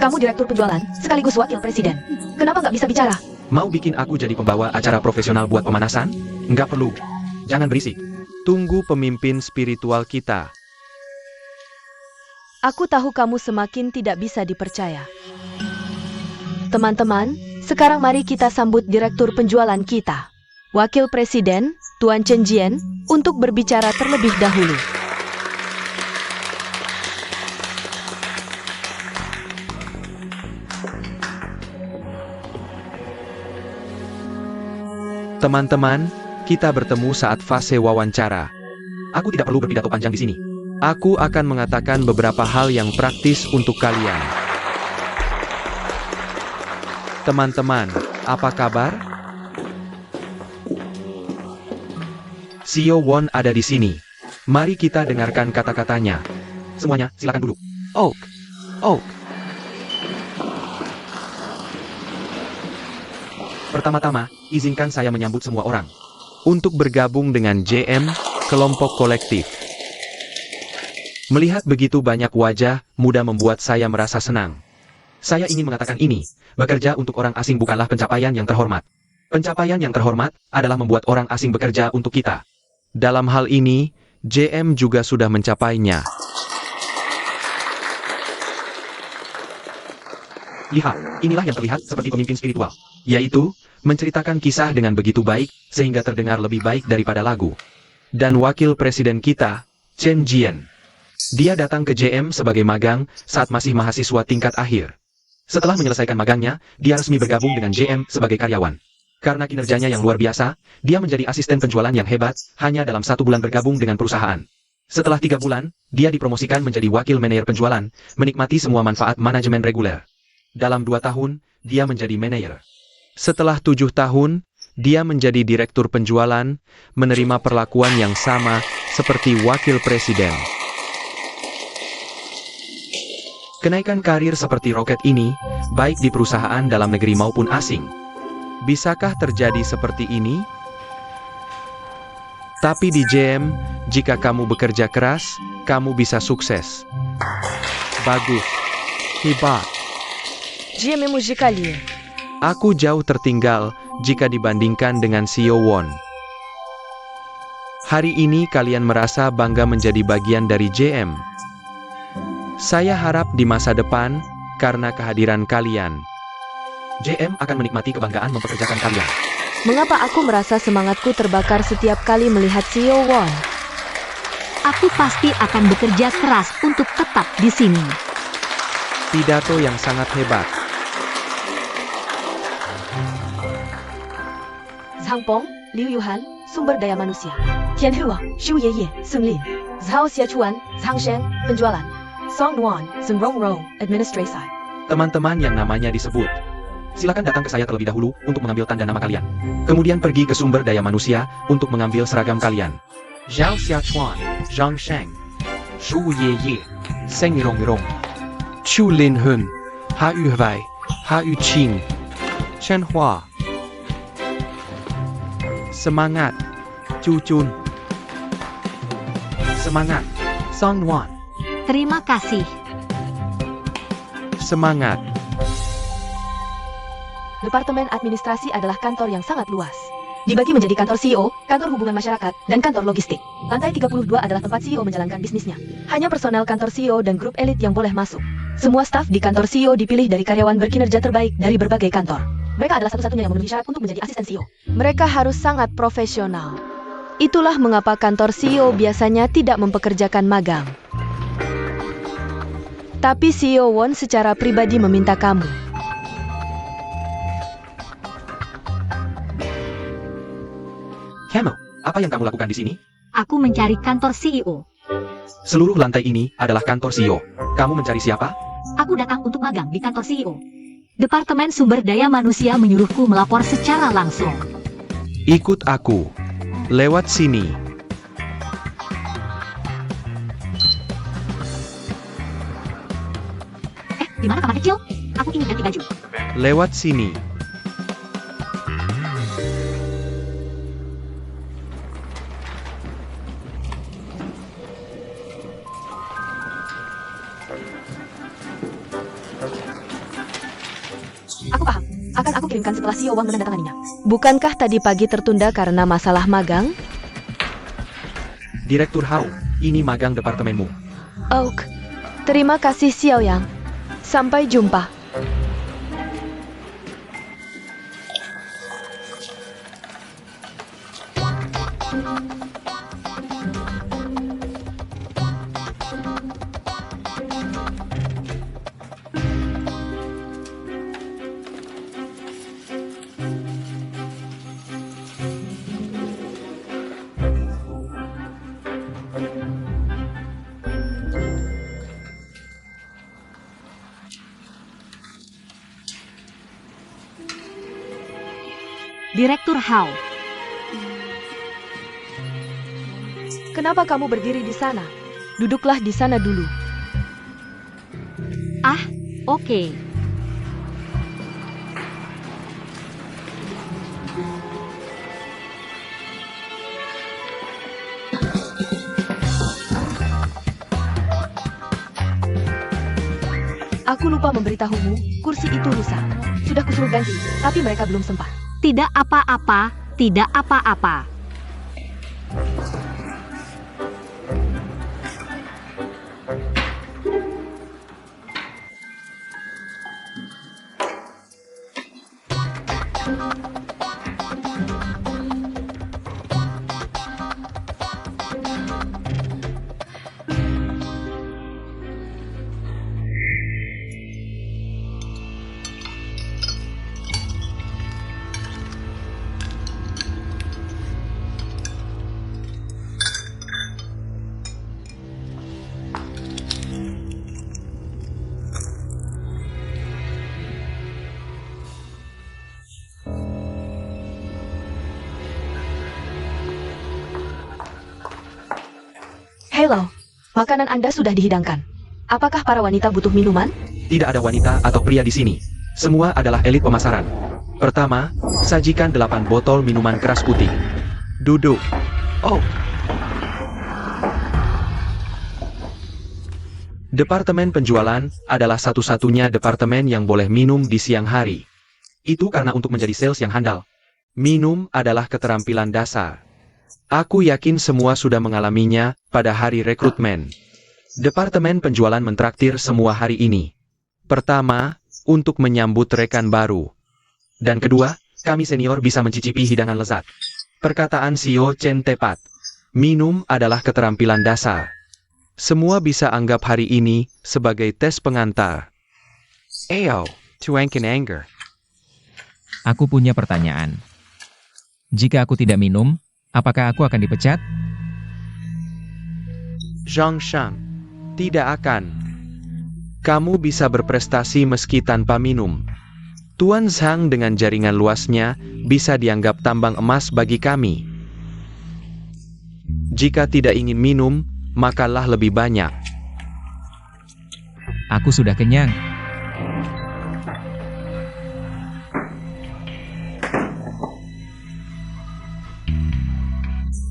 Kamu direktur penjualan, sekaligus wakil presiden. Kenapa nggak bisa bicara? Mau bikin aku jadi pembawa acara profesional buat pemanasan? Nggak perlu. Jangan berisik. Tunggu pemimpin spiritual kita. Aku tahu kamu semakin tidak bisa dipercaya. Teman-teman, sekarang mari kita sambut Direktur Penjualan kita, Wakil Presiden, Tuan Chen Jian, untuk berbicara terlebih dahulu. Teman-teman, kita bertemu saat fase wawancara. Aku tidak perlu berpidato panjang di sini. Aku akan mengatakan beberapa hal yang praktis untuk kalian. Teman-teman, apa kabar? CEO Won ada di sini. Mari kita dengarkan kata-katanya. Semuanya, silakan duduk. Oak. Pertama-tama, izinkan saya menyambut semua orang. Untuk bergabung dengan JM, kelompok kolektif. Melihat begitu banyak wajah muda membuat saya merasa senang. Saya ingin mengatakan ini, bekerja untuk orang asing bukanlah pencapaian yang terhormat. Pencapaian yang terhormat adalah membuat orang asing bekerja untuk kita. Dalam hal ini, JM juga sudah mencapainya. Lihat, inilah yang terlihat seperti pemimpin spiritual, yaitu menceritakan kisah dengan begitu baik, sehingga terdengar lebih baik daripada lagu. Dan wakil presiden kita, Chen Jian. Dia datang ke JM sebagai magang saat masih mahasiswa tingkat akhir. Setelah menyelesaikan magangnya, dia resmi bergabung dengan JM sebagai karyawan. Karena kinerjanya yang luar biasa, dia menjadi asisten penjualan yang hebat, hanya dalam 1 bulan bergabung dengan perusahaan. Setelah 3 bulan, dia dipromosikan menjadi wakil manajer penjualan, menikmati semua manfaat manajemen reguler. Dalam 2 tahun, dia menjadi manajer. Setelah 7 tahun, dia menjadi direktur penjualan, menerima perlakuan yang sama seperti wakil presiden. Kenaikan karir seperti roket ini, baik di perusahaan dalam negeri maupun asing. Bisakah terjadi seperti ini? Tapi di JM, jika kamu bekerja keras, kamu bisa sukses. Bagus. Hebat. JM Mujikalie. Aku jauh tertinggal jika dibandingkan dengan CEO Won. Hari ini kalian merasa bangga menjadi bagian dari JM. Saya harap di masa depan, karena kehadiran kalian, JM akan menikmati kebanggaan mempekerjakan kalian. Mengapa aku merasa semangatku terbakar setiap kali melihat CEO Won? Aku pasti akan bekerja keras untuk tetap di sini. pidato yang sangat hebat. Zhangpong, Liu Yuhan, Sumber Daya Manusia. Tianhui, Shu Yeye, Sun Lin. Zhao Xiachuan, Zhang Shen, Penjualan. Song Nuan, Sun Rongrong, Administrasi. Teman-teman yang namanya disebut, silakan datang ke saya terlebih dahulu untuk mengambil tanda nama kalian. Kemudian pergi ke sumber daya manusia untuk mengambil seragam kalian. Zhao Xiachuan, Zhang Sheng, Shu Yeye, Seng Rongrong, Chu Lin Hun, Ha Yu Wei, Ha Yu Qing, Chen Hua. Semangat, Chu Chun. Semangat, Song Nuan. Terima kasih. Semangat. Departemen Administrasi adalah kantor yang sangat luas. Dibagi menjadi kantor CEO, kantor hubungan masyarakat, dan kantor logistik. Lantai 32 adalah tempat CEO menjalankan bisnisnya. Hanya personel kantor CEO dan grup elit yang boleh masuk. Semua staf di kantor CEO dipilih dari karyawan berkinerja terbaik dari berbagai kantor. Mereka adalah satu-satunya yang memenuhi syarat untuk menjadi asisten CEO. Mereka harus sangat profesional. Itulah mengapa kantor CEO biasanya tidak mempekerjakan magang. Tapi CEO Won secara pribadi meminta kamu. Hemo, apa yang kamu lakukan di sini? Aku mencari kantor CEO. Seluruh lantai ini adalah kantor CEO. Kamu mencari siapa? Aku datang untuk magang di kantor CEO. Departemen Sumber Daya Manusia menyuruhku melapor secara langsung. Ikut aku. Lewat sini. Di mana kamar kecil? Aku ingin ganti baju. Lewat sini. Aku paham. Akan aku kirimkan setelah CEO Wang menandatanganinya. Bukankah tadi pagi tertunda karena masalah magang? Direktur Hao, ini magang departemenmu. Oak. Terima kasih Xiao Yang. Sampai jumpa. Direktur Hao. Kenapa kamu berdiri di sana? Duduklah di sana dulu. Oke. Aku lupa memberitahumu, kursi itu rusak. Sudah kusuruh ganti, tapi mereka belum sempat. Tidak apa-apa, tidak apa-apa. Halo, makanan Anda sudah dihidangkan. Apakah para wanita butuh minuman? Tidak ada wanita atau pria di sini. Semua adalah elit pemasaran. Pertama, sajikan 8 botol minuman keras putih. Duduk. Oh, Departemen penjualan adalah satu-satunya departemen yang boleh minum di siang hari. itu karena untuk menjadi sales yang handal. Minum adalah keterampilan dasar. Aku yakin semua sudah mengalaminya pada hari rekrutmen. Departemen penjualan mentraktir semua hari ini. Pertama, untuk menyambut rekan baru. Dan kedua, kami senior bisa mencicipi hidangan lezat. Perkataan Sio Chen tepat. Minum adalah keterampilan dasar. Semua bisa anggap hari ini sebagai tes pengantar. Ayo, to and anger. Aku punya pertanyaan. Jika aku tidak minum, apakah aku akan dipecat? Zhang Shang, tidak akan. Kamu bisa berprestasi meski tanpa minum. Tuan Zhang dengan jaringan luasnya bisa dianggap tambang emas bagi kami. Jika tidak ingin minum, makanlah lebih banyak. Aku sudah kenyang.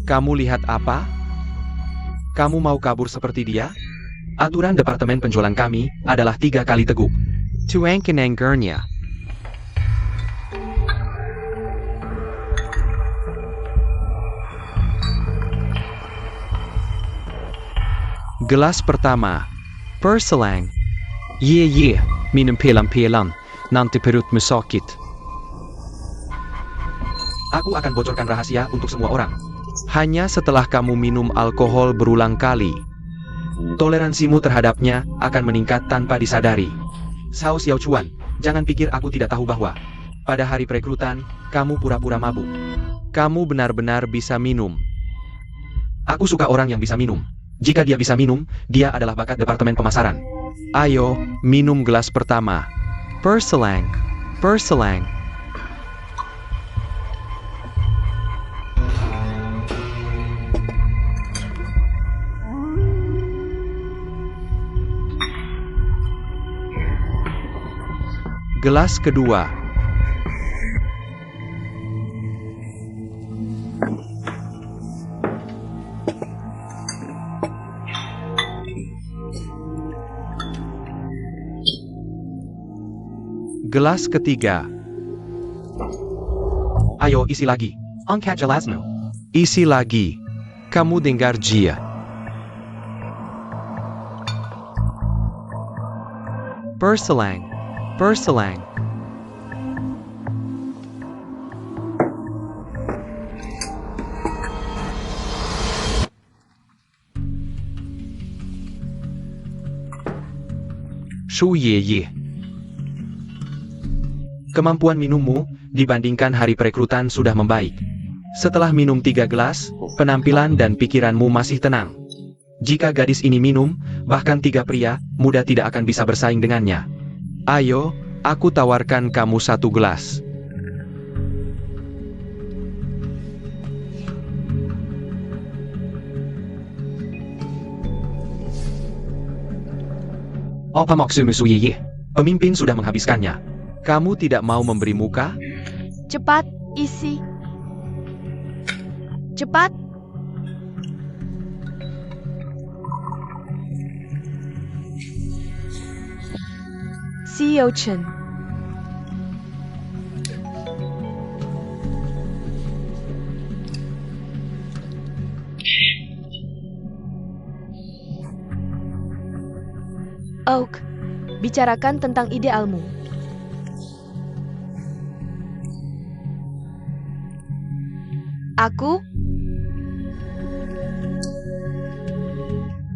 Kamu lihat apa? Kamu mau kabur seperti dia? Aturan departemen penjualan kami adalah 3 kali teguk. To and angernya. Gelas pertama. Perselang. Ye, minum pelan-pelan. Nanti perutmu sakit. Aku akan bocorkan rahasia untuk semua orang. Hanya setelah kamu minum alkohol berulang kali. Toleransimu terhadapnya akan meningkat tanpa disadari. Sao Xiao Chuan, jangan pikir aku tidak tahu bahwa pada hari perekrutan, kamu pura-pura mabuk. Kamu benar-benar bisa minum. Aku suka orang yang bisa minum. Jika dia bisa minum, dia adalah bakat departemen pemasaran. Ayo, minum gelas pertama. Perselang. Perselang. Gelas kedua. Gelas ketiga. Ayo isi lagi. Angkat gelasmu. Isi lagi. Kamu dengar Jia. Perselang. Perselang. Shu Ye. Kemampuan minummu dibandingkan hari perekrutan sudah membaik. Setelah minum 3 gelas, penampilan dan pikiranmu masih tenang. Jika gadis ini minum, bahkan 3 pria muda tidak akan bisa bersaing dengannya. Ayo, aku tawarkan kamu 1 gelas. Apa maksudmu Suyiyi? Pemimpin sudah menghabiskannya. Kamu tidak mau memberi muka? Cepat, isi. Cepat. CEO Chen. Oak, bicarakan tentang idealmu.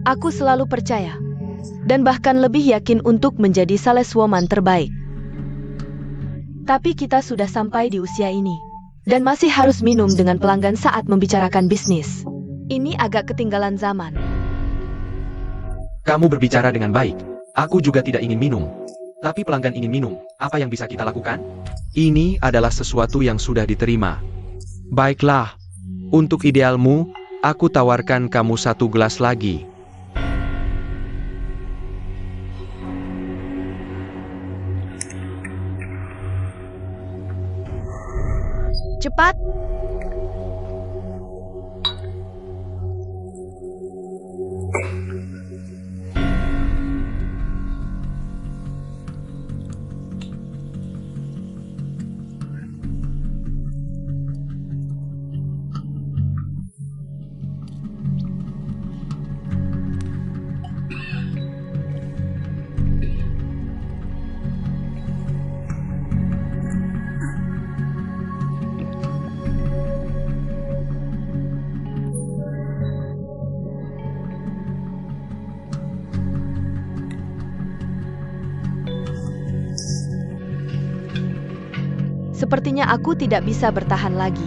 Aku selalu percaya, dan bahkan lebih yakin untuk menjadi saleswoman terbaik. Tapi kita sudah sampai di usia ini, dan masih harus minum dengan pelanggan saat membicarakan bisnis. Ini agak ketinggalan zaman. Kamu berbicara dengan baik. Aku juga tidak ingin minum. Tapi pelanggan ingin minum. Apa yang bisa kita lakukan? Ini adalah sesuatu yang sudah diterima. Baiklah, untuk idealmu, aku tawarkan kamu 1 gelas lagi. Cepat. Sepertinya aku tidak bisa bertahan lagi.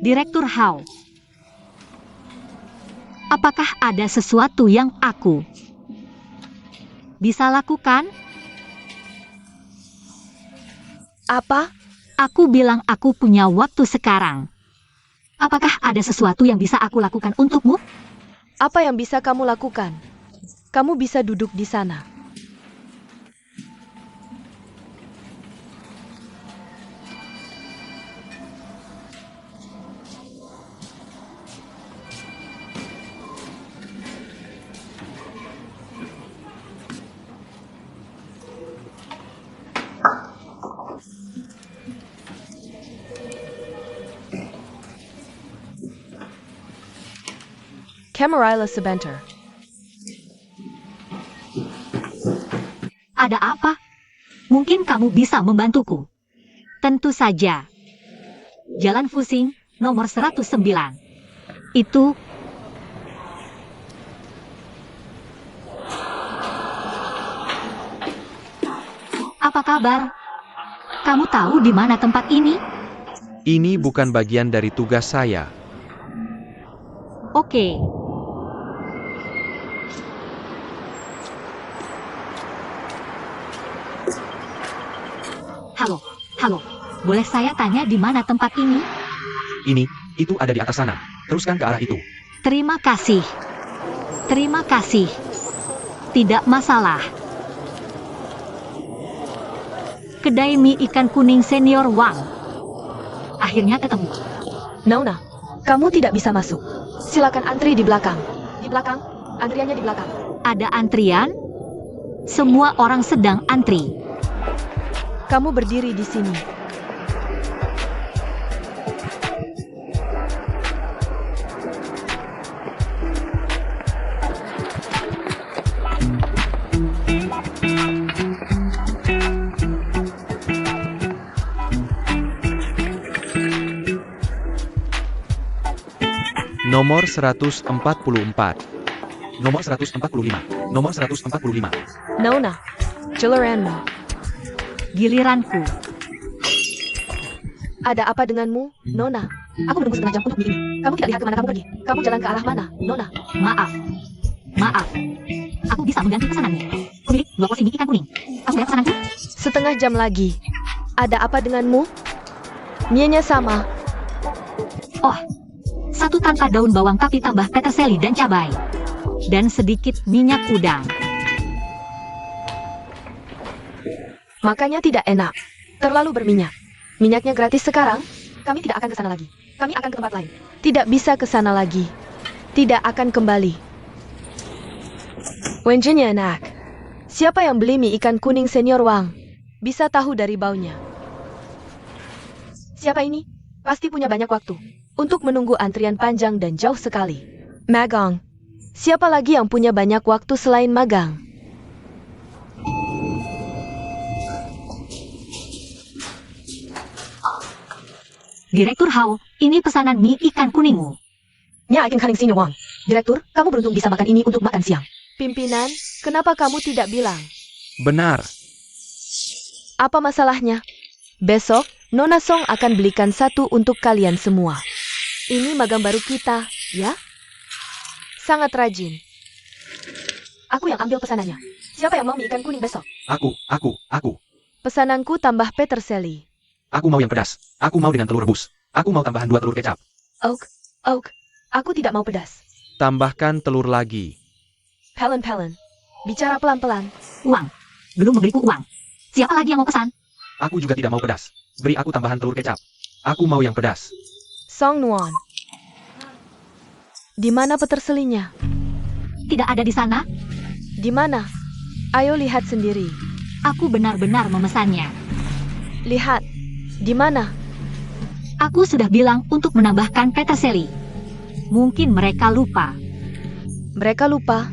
Direktur Hao. Apakah ada sesuatu yang aku bisa lakukan? Apa? Aku bilang aku punya waktu sekarang. Apakah ada sesuatu yang bisa aku lakukan untukmu? Apa yang bisa kamu lakukan? Kamu bisa duduk di sana. Camarilla Sebentar. Ada apa? Mungkin kamu bisa membantuku. Tentu saja. Jalan Fusing, nomor 109. Itu... Apa kabar? Kamu tahu di mana tempat ini? Ini bukan bagian dari tugas saya. Oke. Halo. Boleh saya tanya di mana tempat ini? Itu ada di atas sana. Teruskan ke arah itu. Terima kasih. Tidak masalah. Kedai mie ikan kuning senior Wang. Akhirnya ketemu. Nona, kamu tidak bisa masuk. Silakan antri di belakang. Di belakang, antriannya di belakang. Ada antrian? Semua orang sedang antri. Kamu berdiri di sini. Nomor 144. Nomor 145. Nomor 145. Nona, giliranmu. Giliranku. Ada apa denganmu, Nona? Aku menunggu setengah jam untuk mie ini. Kamu tidak lihat kemana kamu pergi? Kamu jalan ke arah mana, Nona? Maaf. Maaf. Aku bisa mengganti pesananmu. Pemilik 2 porsi mie ikan kuning. Kamu bayar pesananku? Setengah jam lagi. Ada apa denganmu? Mie-nya sama. Oh, 1 tanpa daun bawang tapi tambah peterseli dan cabai. Dan sedikit minyak udang. Makanya tidak enak. Terlalu berminyak. Minyaknya gratis sekarang. Kami tidak akan ke sana lagi. Kami akan ke tempat lain. Tidak bisa ke sana lagi. Tidak akan kembali. Wenjennya enak. Siapa yang beli mie ikan kuning senior Wang? Bisa tahu dari baunya. Siapa ini? Pasti punya banyak waktu untuk menunggu antrian panjang dan jauh sekali. Magang. Siapa lagi yang punya banyak waktu selain magang? Direktur Hao, ini pesanan mie ikan kuningmu. Nya akan kaning sini Wang. Direktur, kamu beruntung bisa makan ini untuk makan siang. Pimpinan, kenapa kamu tidak bilang? Benar. Apa masalahnya? Besok, Nona Song akan belikan 1 untuk kalian semua. Ini magang baru kita, ya? Sangat rajin. Aku yang ambil pesanannya. Siapa yang mau mie ikan kuning besok? Aku. Pesananku tambah peterseli. Aku mau yang pedas. Aku mau dengan telur rebus. Aku mau tambahan 2 telur kecap. Oak. Aku tidak mau pedas. Tambahkan telur lagi. Pelen. Bicara pelan-pelan. Uang. Belum memberiku uang. Siapa lagi yang mau pesan? Aku juga tidak mau pedas. Beri aku tambahan telur kecap. Aku mau yang pedas. Song Nuan. Di mana peterselinya? Tidak ada di sana. Di mana? Ayo lihat sendiri. Aku benar-benar memesannya. Lihat. Di mana? Aku sudah bilang untuk menambahkan peterseli. Mungkin mereka lupa. Mereka lupa.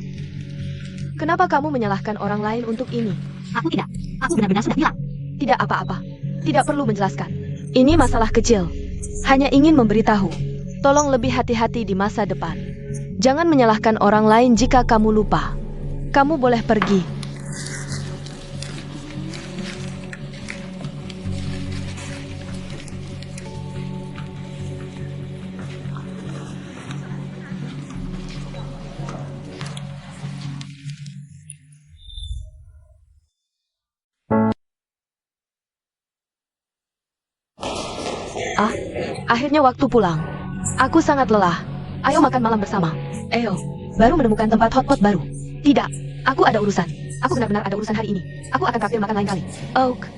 Kenapa kamu menyalahkan orang lain untuk ini? Aku tidak. Aku benar-benar sudah bilang. Tidak apa-apa. Tidak perlu menjelaskan. Ini masalah kecil. Hanya ingin memberitahu. Tolong lebih hati-hati di masa depan. Jangan menyalahkan orang lain jika kamu lupa. Kamu boleh pergi. Akhirnya waktu pulang. Aku sangat lelah. Ayo makan malam bersama. Ayo, baru menemukan tempat hotpot baru. Tidak, aku ada urusan. Aku benar-benar ada urusan hari ini. Aku akan traktir makan lain kali. Oak.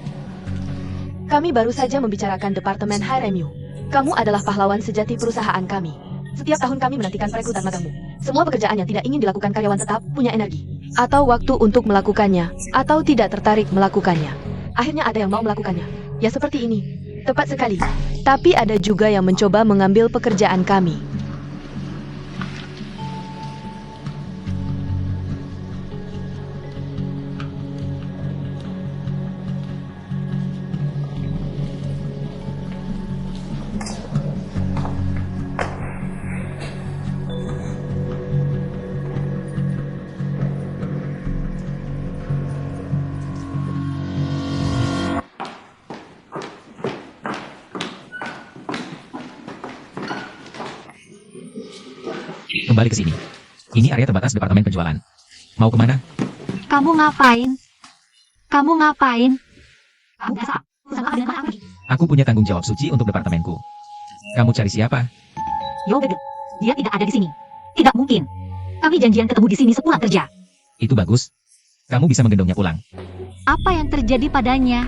Kami baru saja membicarakan Departemen HRMU. Kamu adalah pahlawan sejati perusahaan kami. Setiap tahun kami menantikan perekrutan magangmu. Semua pekerjaan yang tidak ingin dilakukan karyawan tetap punya energi. Atau waktu untuk melakukannya, atau tidak tertarik melakukannya. Akhirnya ada yang mau melakukannya. Ya seperti ini. Tepat sekali. Tapi ada juga yang mencoba mengambil pekerjaan kami. Kembali ke sini. Ini area terbatas departemen penjualan. Mau kemana? Kamu ngapain? Kamu ngapain? Kamu biasa. Urusan apa dengan aku? Aku punya tanggung jawab suci untuk departemenku. Kamu cari siapa? Yo Bebe, dia tidak ada di sini. Tidak mungkin. Kami janjian ketemu di sini sepulang kerja. Itu bagus. Kamu bisa menggendongnya pulang. Apa yang terjadi padanya?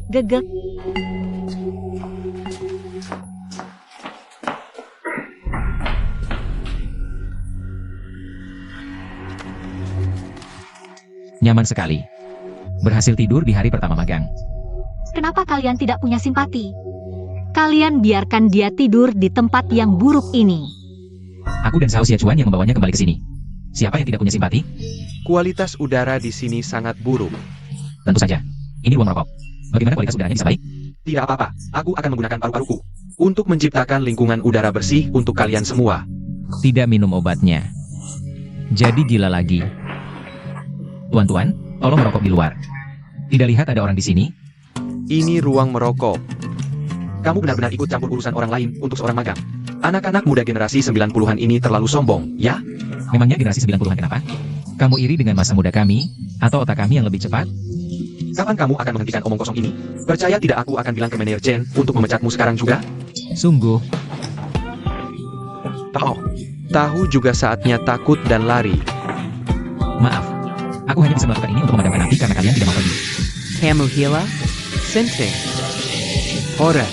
Gegek. Nyaman sekali. Berhasil tidur di hari pertama magang. Kenapa kalian tidak punya simpati? Kalian biarkan dia tidur di tempat yang buruk ini. Aku dan Sao Xiachuan yang membawanya kembali ke sini. Siapa yang tidak punya simpati? Kualitas udara di sini sangat buruk. Tentu saja. Ini ruang merokok. Bagaimana kualitas udaranya bisa baik? Tidak apa-apa, aku akan menggunakan paru-paruku. Untuk menciptakan lingkungan udara bersih untuk kalian semua. Tidak minum obatnya. Jadi gila lagi. Tuan-tuan, tolong merokok di luar. Tidak lihat ada orang di sini? Ini ruang merokok. Kamu benar-benar ikut campur urusan orang lain untuk seorang magang. Anak-anak muda generasi 90-an ini terlalu sombong, ya? Memangnya generasi 90-an kenapa? Kamu iri dengan masa muda kami? Atau otak kami yang lebih cepat? Kapan kamu akan menghentikan omong kosong ini? Percaya tidak aku akan bilang ke manajer Chen untuk memecatmu sekarang juga? Sungguh, Tahu juga saatnya takut dan lari. maaf. Aku hanya bisa melakukan ini untuk memadamkan api karena kalian tidak mau pergi. Kamuhila? Sente. Hore.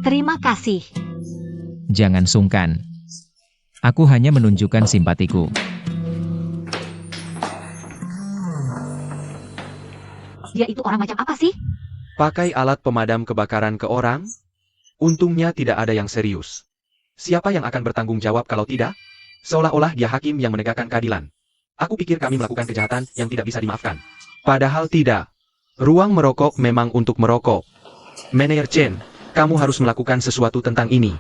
Terima kasih. Jangan sungkan. Aku hanya menunjukkan simpatiku. Dia itu orang macam apa sih? Pakai alat pemadam kebakaran ke orang? Untungnya tidak ada yang serius. Siapa yang akan bertanggung jawab kalau tidak? Seolah-olah dia hakim yang menegakkan keadilan. Aku pikir kami melakukan kejahatan yang tidak bisa dimaafkan. Padahal tidak. Ruang merokok memang untuk merokok. Manajer Chen, Kamu harus melakukan sesuatu tentang ini.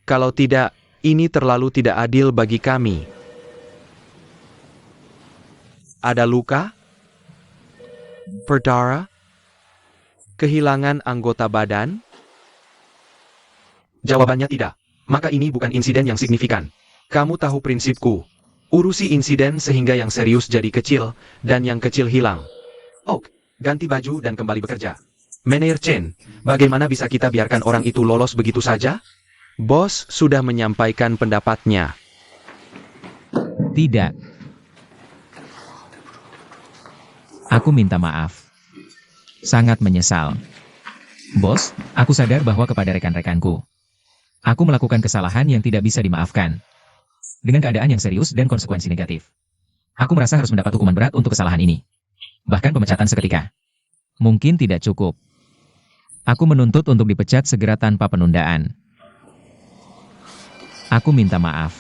Kalau tidak, ini terlalu tidak adil bagi kami. Ada luka? Berdarah? Kehilangan anggota badan? jawabannya tidak. Maka ini bukan insiden yang signifikan. Kamu tahu prinsipku. Urusi insiden sehingga yang serius jadi kecil, dan yang kecil hilang. Oak, ganti baju dan kembali bekerja. Manajer Chen, bagaimana bisa kita biarkan orang itu lolos begitu saja? Bos sudah menyampaikan pendapatnya. Tidak. Aku minta maaf. Sangat menyesal. Bos, aku sadar bahwa kepada rekan-rekanku, aku melakukan kesalahan yang tidak bisa dimaafkan. Dengan keadaan yang serius dan konsekuensi negatif. Aku merasa harus mendapat hukuman berat untuk kesalahan ini. Bahkan pemecatan seketika. Mungkin tidak cukup. Aku menuntut untuk dipecat segera tanpa penundaan. Aku minta maaf.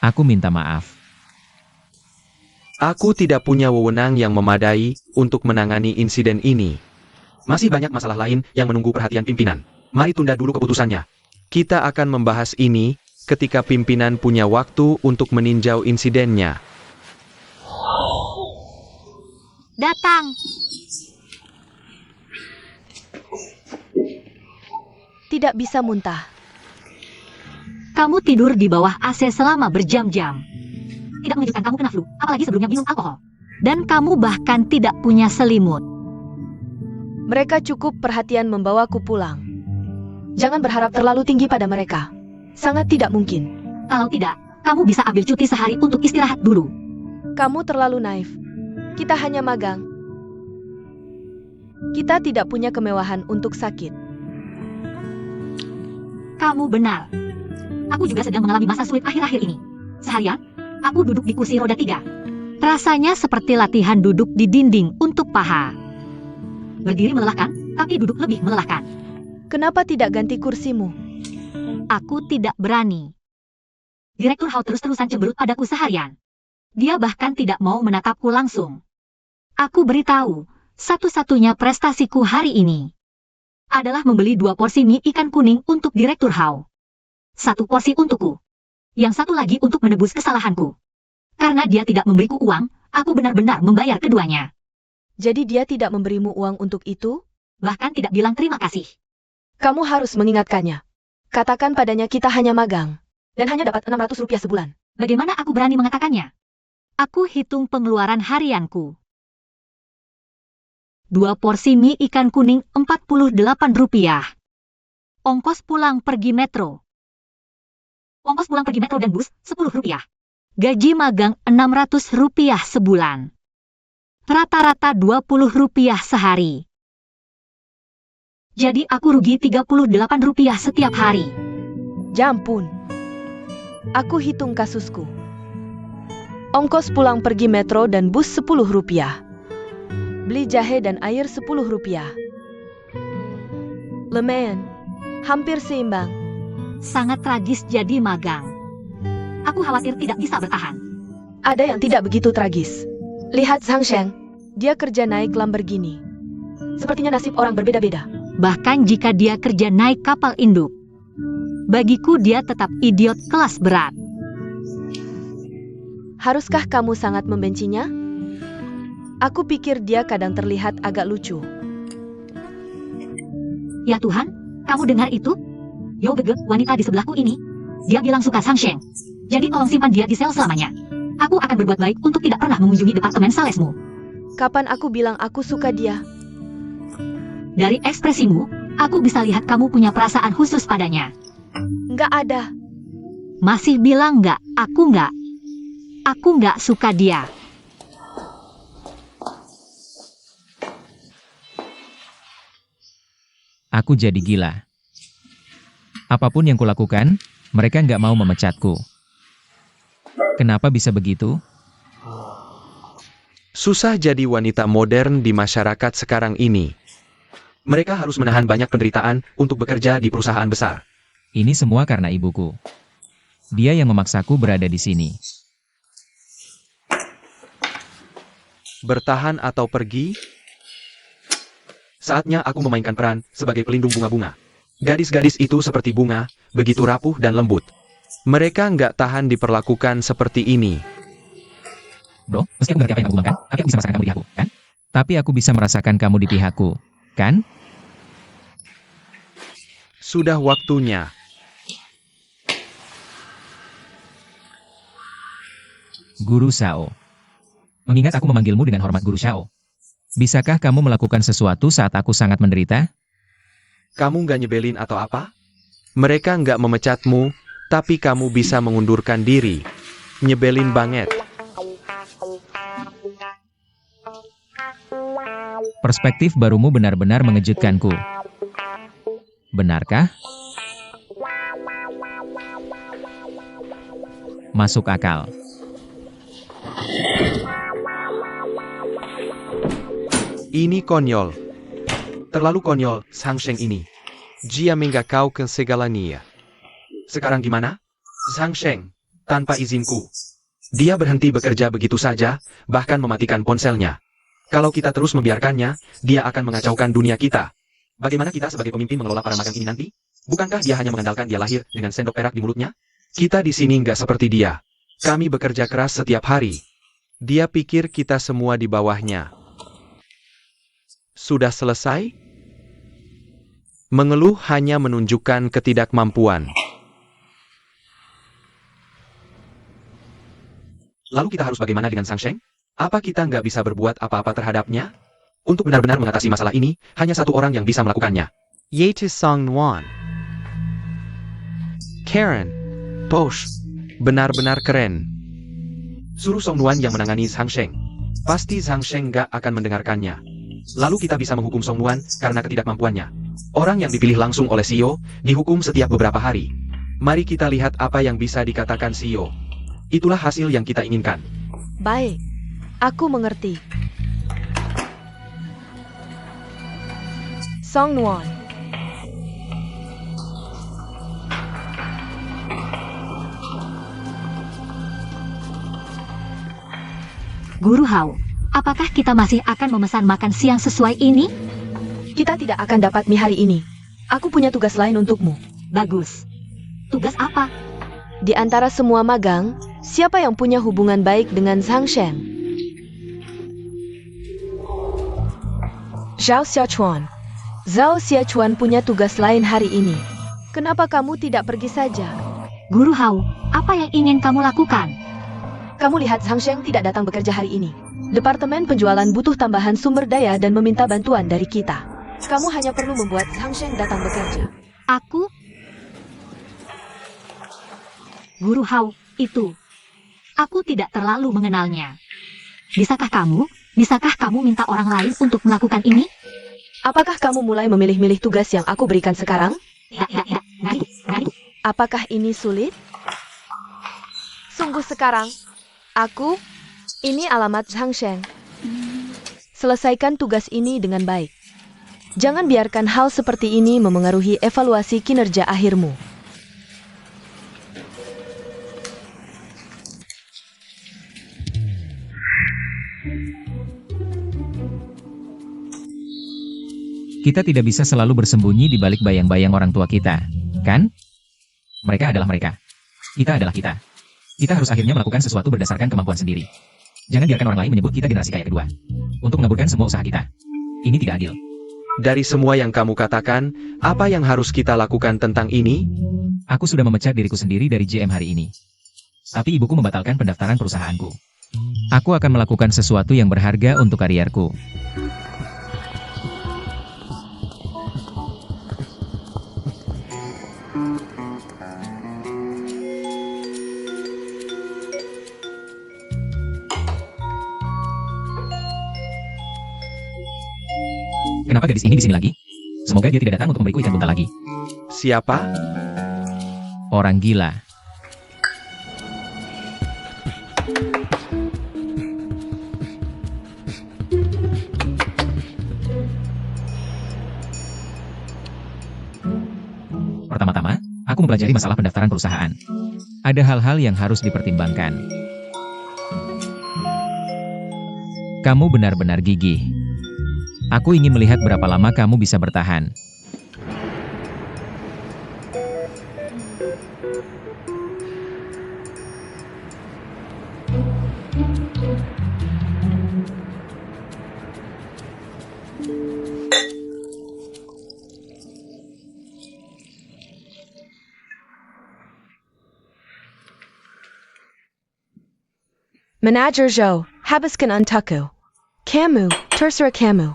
Aku minta maaf. Aku tidak punya wewenang yang memadai untuk menangani insiden ini. Masih banyak masalah lain yang menunggu perhatian pimpinan. Mari tunda dulu keputusannya. Kita akan membahas ini ketika pimpinan punya waktu untuk meninjau insidennya. Datang. Tidak bisa muntah. Kamu tidur di bawah AC selama berjam-jam. Tidak mengejutkan kamu kena flu, apalagi sebelumnya minum alkohol. Dan kamu bahkan tidak punya selimut. Mereka cukup perhatian membawaku pulang. Jangan berharap terlalu tinggi pada mereka. Sangat tidak mungkin. Kalau tidak, kamu bisa ambil cuti sehari untuk istirahat dulu. Kamu terlalu naif. Kita hanya magang. Kita tidak punya kemewahan untuk sakit. Kamu benar. Aku juga sedang mengalami masa sulit akhir-akhir ini. Seharian, aku duduk di kursi roda 3. Rasanya seperti latihan duduk di dinding untuk paha. Berdiri melelahkan, tapi duduk lebih melelahkan. Kenapa tidak ganti kursimu? Aku tidak berani. Direktur Hao terus-terusan cemberut padaku seharian. Dia bahkan tidak mau menatapku langsung. Aku beritahu, satu-satunya prestasiku hari ini adalah membeli 2 porsi mie ikan kuning untuk Direktur Hao. 1 porsi untukku. Yang satu lagi untuk menebus kesalahanku. Karena dia tidak memberiku uang, aku benar-benar membayar keduanya. Jadi dia tidak memberimu uang untuk itu? Bahkan tidak bilang terima kasih. Kamu harus mengingatkannya. Katakan padanya kita hanya magang. Dan hanya dapat Rp600 sebulan. Bagaimana aku berani mengatakannya? Aku hitung pengeluaran harianku. 2 porsi mie ikan kuning Rp48. Ongkos pulang pergi metro. Ongkos pulang pergi metro dan bus Rp10. Gaji magang Rp600 sebulan. Rata-rata Rp20 sehari. Jadi aku rugi Rp38 setiap hari. Jampun. Aku hitung kasusku. Ongkos pulang pergi metro dan bus Rp10. Beli jahe dan air Rp10. Lumayan. Hampir seimbang. Sangat tragis jadi magang. Aku khawatir tidak bisa bertahan. Ada yang tidak begitu tragis. Lihat Zhang Sheng. Dia kerja naik Lamborghini. Sepertinya nasib orang berbeda-beda. Bahkan jika dia kerja naik kapal induk. Bagiku dia tetap idiot kelas berat. Haruskah kamu sangat membencinya? Aku pikir dia kadang terlihat agak lucu. Ya Tuhan, kamu dengar itu? Yo Gege, wanita di sebelahku ini. Dia bilang suka Zhang Sheng. Jadi tolong simpan dia di sel selamanya. Aku akan berbuat baik untuk tidak pernah mengunjungi departemen salesmu. Kapan aku bilang aku suka dia? Dari ekspresimu, aku bisa lihat kamu punya perasaan khusus padanya. Nggak ada. Masih bilang nggak? Aku nggak. Aku nggak suka dia. Aku jadi gila. Apapun yang kulakukan, mereka nggak mau memecatku. Kenapa bisa begitu? Susah jadi wanita modern di masyarakat sekarang ini. Mereka harus menahan banyak penderitaan untuk bekerja di perusahaan besar. Ini semua karena ibuku. Dia yang memaksaku berada di sini. Bertahan atau pergi? Saatnya aku memainkan peran sebagai pelindung bunga-bunga. Gadis-gadis itu seperti bunga, begitu rapuh dan lembut. Mereka nggak tahan diperlakukan seperti ini. Bro, meski aku ngerti apa yang aku makan, tapi aku bisa merasakan kamu di pihakku, kan? Tapi aku bisa merasakan kamu di pihakku, kan? Sudah waktunya. Guru Shao. Mengingat aku memanggilmu dengan hormat Guru Shao. Bisakah kamu melakukan sesuatu saat aku sangat menderita? Kamu nggak nyebelin atau apa? Mereka nggak memecatmu, tapi kamu bisa mengundurkan diri. Nyebelin banget. Perspektif barumu benar-benar mengejutkanku. Benarkah? Masuk akal. Ini konyol. Terlalu konyol, Zhang Sheng ini. Dia menggakau ke segalanya. Sekarang gimana? Zhang Sheng, tanpa izinku. Dia berhenti bekerja begitu saja, bahkan mematikan ponselnya. Kalau kita terus membiarkannya, dia akan mengacaukan dunia kita. Bagaimana kita sebagai pemimpin mengelola para magang ini nanti? Bukankah dia hanya mengandalkan dia lahir dengan sendok perak di mulutnya? Kita di sini nggak seperti dia. Kami bekerja keras setiap hari. Dia pikir kita semua di bawahnya. Sudah selesai? Mengeluh hanya menunjukkan ketidakmampuan. Lalu kita harus bagaimana dengan Zhang Sheng? Apa kita nggak bisa berbuat apa-apa terhadapnya? Untuk benar-benar mengatasi masalah ini, hanya satu orang yang bisa melakukannya. Yaitu Song Nuan. Karen. Posh, Benar-benar keren. suruh Song Nuan yang menangani Zhang Sheng. Pasti Zhang Sheng nggak akan mendengarkannya. Lalu kita bisa menghukum Song Nuan karena ketidakmampuannya. Orang yang dipilih langsung oleh CEO, dihukum setiap beberapa hari. Mari kita lihat apa yang bisa dikatakan CEO. Itulah hasil yang kita inginkan. Baik. Aku mengerti. Song Nuan. Guru Hao, apakah kita masih akan memesan makan siang sesuai ini? Kita tidak akan dapat mie hari ini. Aku punya tugas lain untukmu. Bagus. Tugas apa? Di antara semua magang, siapa yang punya hubungan baik dengan Zhang Sheng? Zhao Xiachuan. Zhao Xiachuan punya tugas lain hari ini. Kenapa kamu tidak pergi saja? Guru Hao, apa yang ingin kamu lakukan? Kamu lihat Zhang Sheng tidak datang bekerja hari ini. Departemen penjualan butuh tambahan sumber daya dan meminta bantuan dari kita. Kamu hanya perlu membuat Zhang Sheng datang bekerja. Aku? Guru Hao, itu. Aku tidak terlalu mengenalnya. Bisakah kamu minta orang lain untuk melakukan ini? Apakah kamu mulai memilih-milih tugas yang aku berikan sekarang? Apakah ini sulit? Sungguh sekarang. Ini alamat Zhang Sheng. Selesaikan tugas ini dengan baik. Jangan biarkan hal seperti ini memengaruhi evaluasi kinerja akhirmu. Kita tidak bisa selalu bersembunyi di balik bayang-bayang orang tua kita, kan? Mereka adalah mereka. Kita adalah kita. Kita harus akhirnya melakukan sesuatu berdasarkan kemampuan sendiri. Jangan biarkan orang lain menyebut kita generasi kaya kedua. Untuk mengaburkan semua usaha kita. Ini tidak adil. Dari semua yang kamu katakan, apa yang harus kita lakukan tentang ini? Aku sudah memecat diriku sendiri dari JM hari ini. Tapi ibuku membatalkan pendaftaran perusahaanku. Aku akan melakukan sesuatu yang berharga untuk karierku. Kenapa gadis ini di sini lagi? Semoga dia tidak datang untuk memberiku ikan buntal lagi. Siapa? Orang gila. Pertama-tama, aku mempelajari masalah pendaftaran perusahaan. Ada hal-hal yang harus dipertimbangkan. Kamu benar-benar gigih. Aku ingin melihat berapa lama kamu bisa bertahan. Manager Zhou, habiskan untukku. Kamu, terserah kamu.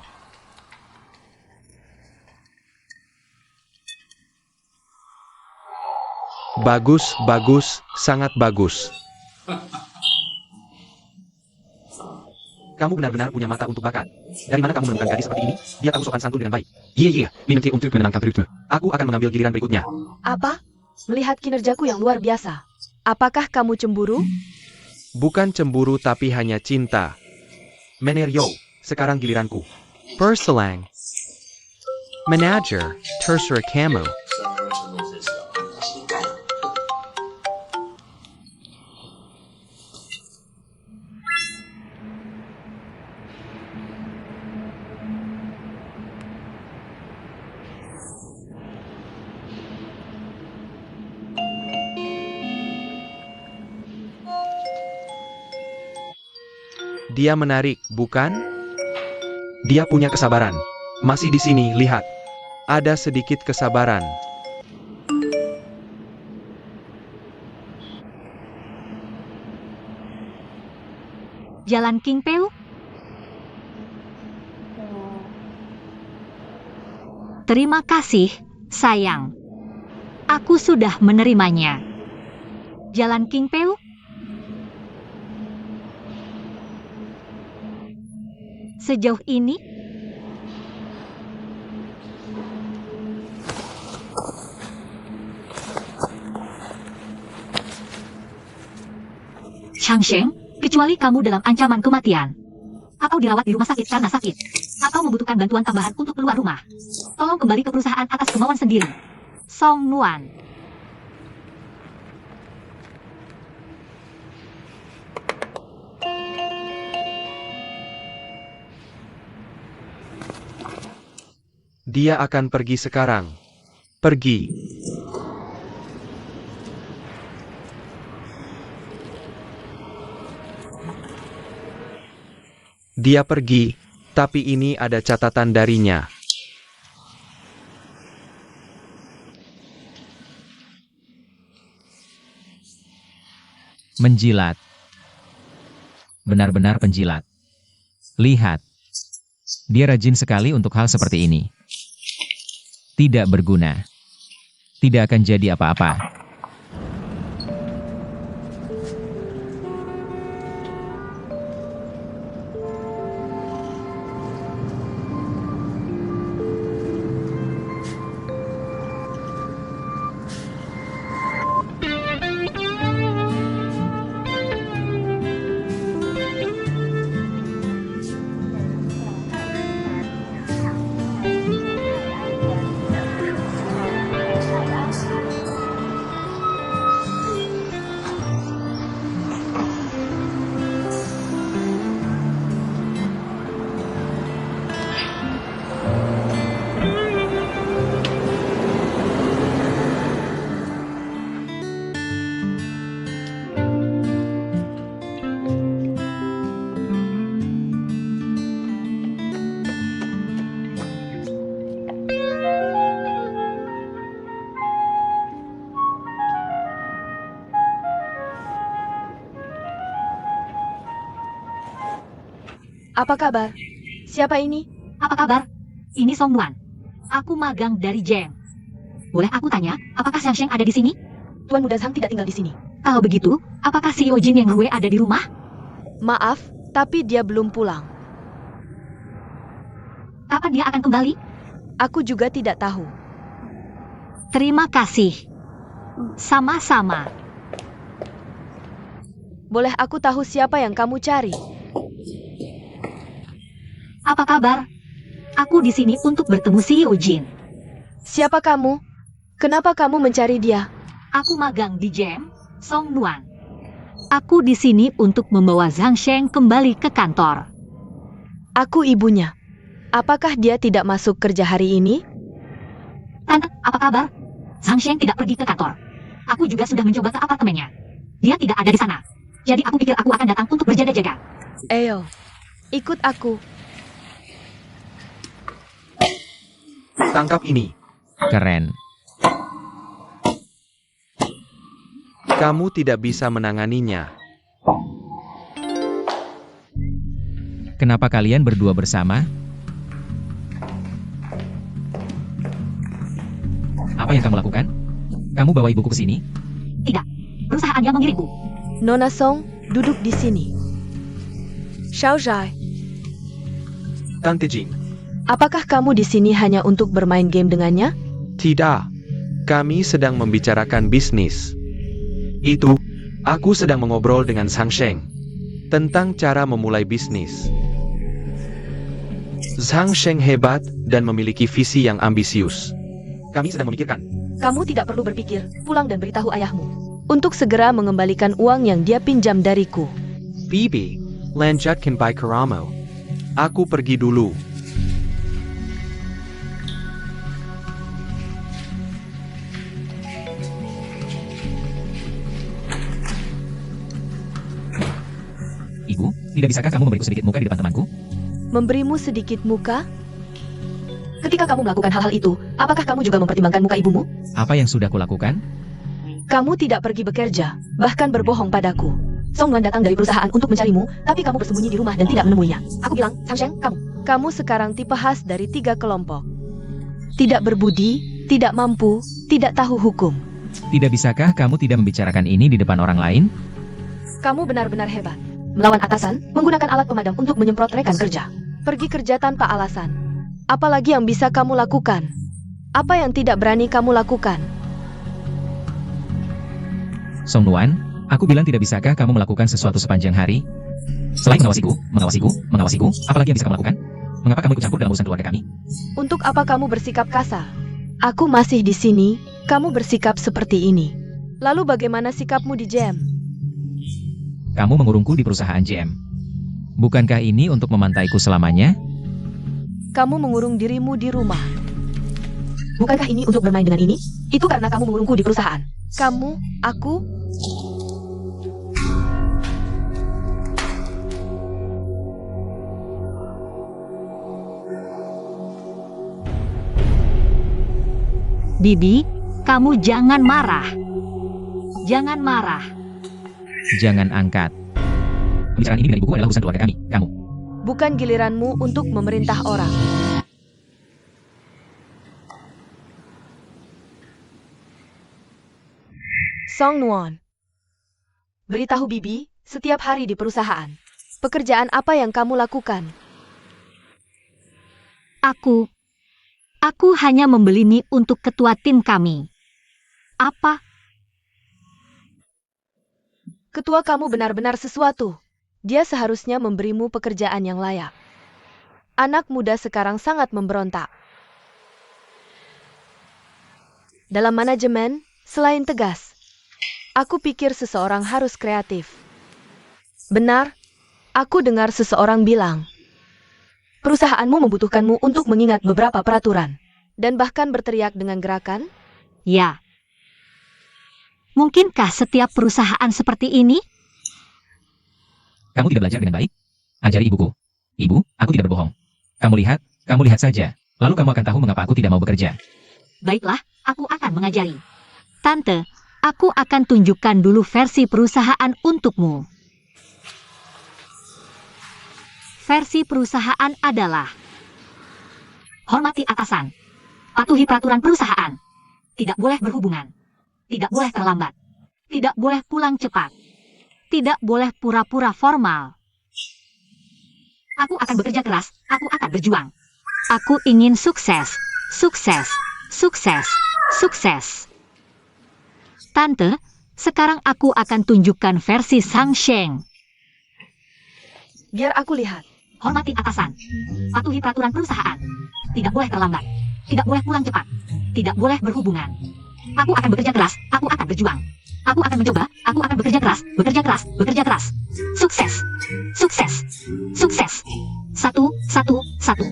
Bagus, bagus, sangat bagus. Kamu benar-benar punya mata untuk bakat. Dari mana kamu menemukan gadis seperti ini? Dia tahu sopan santun dengan baik. Iya, minum teh untuk menenangkan perutmu. Aku akan mengambil giliran berikutnya. Apa? Melihat kinerjaku yang luar biasa. Apakah kamu cemburu? Bukan cemburu tapi hanya cinta. Manager Yo, sekarang giliranku. Berselang. Manager, terserah kamu. Dia menarik, bukan? Dia punya kesabaran. Masih di sini, lihat. Ada sedikit kesabaran. Jalan King Peu? Terima kasih, sayang. Aku sudah menerimanya. Jalan King Peu? Sejauh ini, Zhang Sheng, kecuali kamu dalam ancaman kematian, atau dirawat di rumah sakit karena sakit, atau membutuhkan bantuan tambahan untuk keluar rumah, tolong kembali ke perusahaan atas kemauan sendiri. Song Nuan. Dia akan pergi sekarang. Pergi. Dia pergi, tapi ini ada catatan darinya. Menjilat. Benar-benar penjilat. Lihat. Dia rajin sekali untuk hal seperti ini. Tidak berguna. Tidak akan jadi apa-apa. Apa kabar? Siapa ini? Apa kabar? Ini Song Nuan. Aku magang dari Gem. Boleh aku tanya, apakah Xiang Sheng ada di sini? Tuan Muda Zhang tidak tinggal di sini. Kalau begitu, apakah CEO Jin yang Rue ada di rumah? Maaf, tapi dia belum pulang. Kapan dia akan kembali? Aku juga tidak tahu. Terima kasih. Sama-sama. Boleh aku tahu siapa yang kamu cari? Apa kabar? Aku di sini untuk bertemu CEO Jin. Siapa kamu? Kenapa kamu mencari dia? Aku magang di Gem, Song Nuan. Aku di sini untuk membawa Zhang Sheng kembali ke kantor. Aku ibunya. Apakah dia tidak masuk kerja hari ini? Tante, apa kabar? Zhang Sheng tidak pergi ke kantor. Aku juga sudah mencoba ke apartemennya. Dia tidak ada di sana. Jadi aku pikir aku akan datang untuk berjaga-jaga. Ayo, ikut aku. Tangkap ini. Keren. Kamu tidak bisa menanganinya. Kenapa kalian berdua bersama? Apa yang kamu lakukan? Kamu bawa ibuku ke sini? Tidak, perusahaan yang mengirimku. Nona Song, duduk di sini. Xiao Zhai, Tante Jing. apakah kamu di sini hanya untuk bermain game dengannya? Tidak. Kami sedang membicarakan bisnis. Itu, aku sedang mengobrol dengan Zhang Sheng tentang cara memulai bisnis. Zhang Sheng hebat dan memiliki visi yang ambisius. Kami sedang memikirkan. Kamu tidak perlu berpikir, pulang dan beritahu ayahmu. Untuk segera mengembalikan uang yang dia pinjam dariku. Bibi, lanjutkan by Karamo. Aku pergi dulu. Ibu, tidak bisakah kamu memberiku sedikit muka di depan temanku? Memberimu sedikit muka? Ketika kamu melakukan hal-hal itu, apakah kamu juga mempertimbangkan muka ibumu? Apa yang sudah kulakukan? Kamu tidak pergi bekerja, bahkan berbohong padaku. Song Nuan datang dari perusahaan untuk mencarimu, tapi kamu bersembunyi di rumah dan tidak menemuinya. Aku bilang, Zhang Sheng, kamu. Kamu sekarang tipe khas dari 3 kelompok. Tidak berbudi, tidak mampu, tidak tahu hukum. Tidak bisakah kamu tidak membicarakan ini di depan orang lain? Kamu benar-benar hebat. Melawan atasan, menggunakan alat pemadam untuk menyemprot rekan kerja. Pergi kerja tanpa alasan. Apalagi yang bisa kamu lakukan? Apa yang tidak berani kamu lakukan? Song Nuan, aku bilang tidak bisakah kamu melakukan sesuatu sepanjang hari? Selain mengawasiku, apalagi yang bisa kamu lakukan? Mengapa kamu ikut campur dalam urusan keluarga kami? Untuk apa kamu bersikap kasar? Aku masih di sini, kamu bersikap seperti ini. Lalu bagaimana sikapmu di Gem? Kamu mengurungku di perusahaan GM. Bukankah ini untuk memantaiku selamanya? Kamu mengurung dirimu di rumah. Bukankah ini untuk bermain dengan ini? Itu karena kamu mengurungku di perusahaan. Kamu, aku, Bibi, kamu jangan marah. Jangan marah. Jangan angkat. Pembicaraan ini dengan ibuku adalah urusan keluarga kami, kamu. bukan giliranmu untuk memerintah orang. Song Nuan, beritahu Bibi, setiap hari di perusahaan. Pekerjaan apa yang kamu lakukan? Aku hanya membeli mie untuk ketua tim kami. Apa? Ketua kamu benar-benar sesuatu. Dia seharusnya memberimu pekerjaan yang layak. Anak muda sekarang sangat memberontak. Dalam manajemen, selain tegas, aku pikir seseorang harus kreatif. Benar, aku dengar seseorang bilang, perusahaanmu membutuhkanmu untuk mengingat beberapa peraturan, dan bahkan berteriak dengan gerakan. Ya. Mungkinkah setiap perusahaan seperti ini? Kamu tidak belajar dengan baik? Ajari ibuku. Ibu, aku tidak berbohong. Kamu lihat saja. Lalu kamu akan tahu mengapa aku tidak mau bekerja. Baiklah, aku akan mengajari. Tante, aku akan tunjukkan dulu versi perusahaan untukmu. versi perusahaan adalah: hormati atasan, patuhi peraturan perusahaan, tidak boleh berhubungan, tidak boleh terlambat, tidak boleh pulang cepat, tidak boleh pura-pura formal. Aku akan bekerja keras, aku akan berjuang. Aku ingin sukses, sukses, sukses, sukses. Tante, sekarang aku akan tunjukkan versi Sang Sheng. Biar aku lihat. Hormati atasan, patuhi peraturan perusahaan, tidak boleh terlambat, tidak boleh pulang cepat, tidak boleh berhubungan. Aku akan bekerja keras, aku akan berjuang. Aku akan mencoba, aku akan bekerja keras, bekerja keras, bekerja keras. Sukses, sukses, sukses. Satu, satu, satu.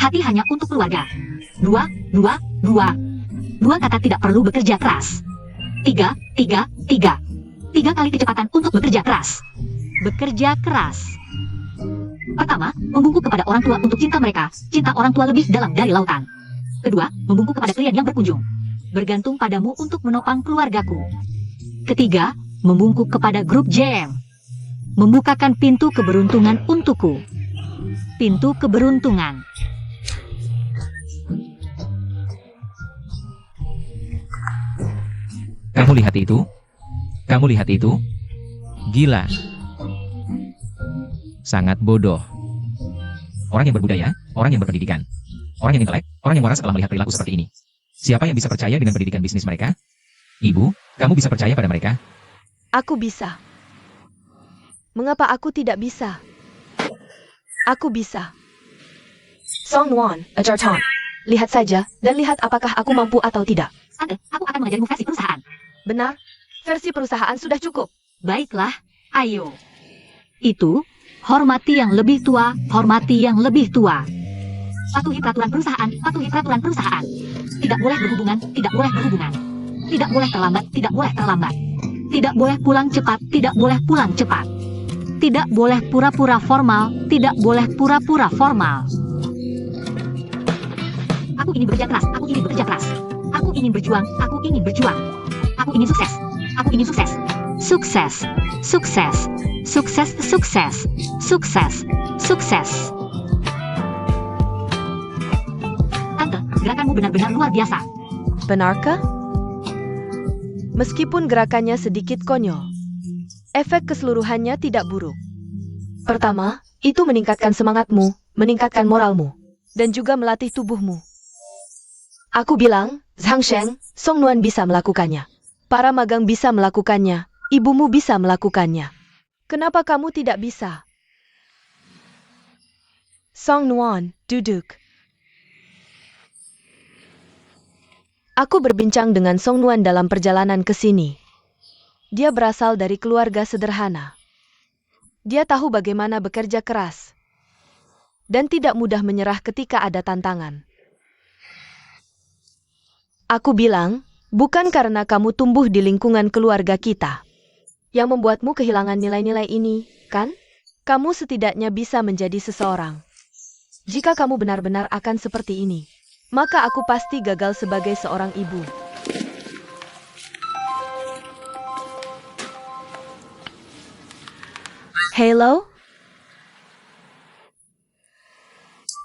Hati hanya untuk keluarga. Dua, dua, dua. Dua kata tidak perlu bekerja keras. Tiga, tiga, tiga. Tiga kali kecepatan untuk bekerja keras. Bekerja keras. Pertama, membungkuk kepada orang tua untuk cinta mereka. Cinta orang tua lebih dalam dari lautan. Kedua, membungkuk kepada klien yang berkunjung. Bergantung padamu untuk menopang keluargaku. Ketiga, membungkuk kepada grup JM. Membukakan pintu keberuntungan untukku. Pintu keberuntungan. Kamu lihat itu? Kamu lihat itu? Gila. Sangat bodoh. Orang yang berbudaya, orang yang berpendidikan, orang yang intelek, orang yang waras setelah melihat perilaku seperti ini. Siapa yang bisa percaya dengan pendidikan bisnis mereka? Ibu, kamu bisa percaya pada mereka? Aku bisa. Mengapa aku tidak bisa? Aku bisa. Song Won, Ajarton. Lihat saja, dan lihat apakah aku mampu atau tidak. Tante, aku akan mengajarimu versi perusahaan. Benar, versi perusahaan sudah cukup. Baiklah, ayo. Itu, hormati yang lebih tua, hormati yang lebih tua. Patuhi peraturan perusahaan, patuhi peraturan perusahaan. Tidak boleh berhubungan, tidak boleh berhubungan. Tidak boleh terlambat, tidak boleh terlambat. Tidak boleh pulang cepat, tidak boleh pulang cepat. Tidak boleh pura-pura formal, tidak boleh pura-pura formal. Aku ingin bekerja keras, aku ingin bekerja keras. Aku ingin berjuang, aku ingin berjuang. Aku ingin sukses, aku ingin sukses. Sukses, sukses, sukses, sukses, sukses, sukses. Tante, gerakanmu benar-benar luar biasa. Benarkah? Meskipun gerakannya sedikit konyol, efek keseluruhannya tidak buruk. Pertama, itu meningkatkan semangatmu, meningkatkan moralmu, dan juga melatih tubuhmu. Aku bilang, Zhang Sheng, Song Nuan bisa melakukannya. Para magang bisa melakukannya, ibumu bisa melakukannya. Kenapa kamu tidak bisa? Song Nuan, duduk. Aku berbincang dengan Song Nuan dalam perjalanan ke sini. Dia berasal dari keluarga sederhana. Dia tahu bagaimana bekerja keras. Dan tidak mudah menyerah ketika ada tantangan. Aku bilang, bukan karena kamu tumbuh di lingkungan keluarga kita yang membuatmu kehilangan nilai-nilai ini, kan? Kamu setidaknya bisa menjadi seseorang. Jika kamu benar-benar akan seperti ini, maka aku pasti gagal sebagai seorang ibu. Hello?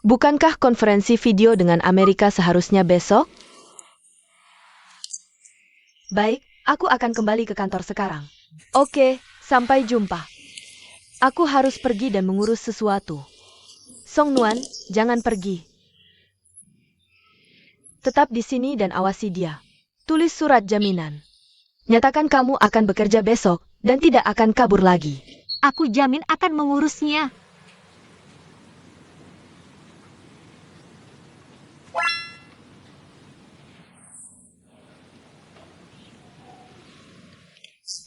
Bukankah konferensi video dengan Amerika seharusnya besok? Baik, aku akan kembali ke kantor sekarang. Oke, sampai jumpa. Aku harus pergi dan mengurus sesuatu. Song Nuan, jangan pergi. Tetap di sini dan awasi dia. Tulis surat jaminan. Nyatakan kamu akan bekerja besok dan tidak akan kabur lagi. Aku jamin akan mengurusnya.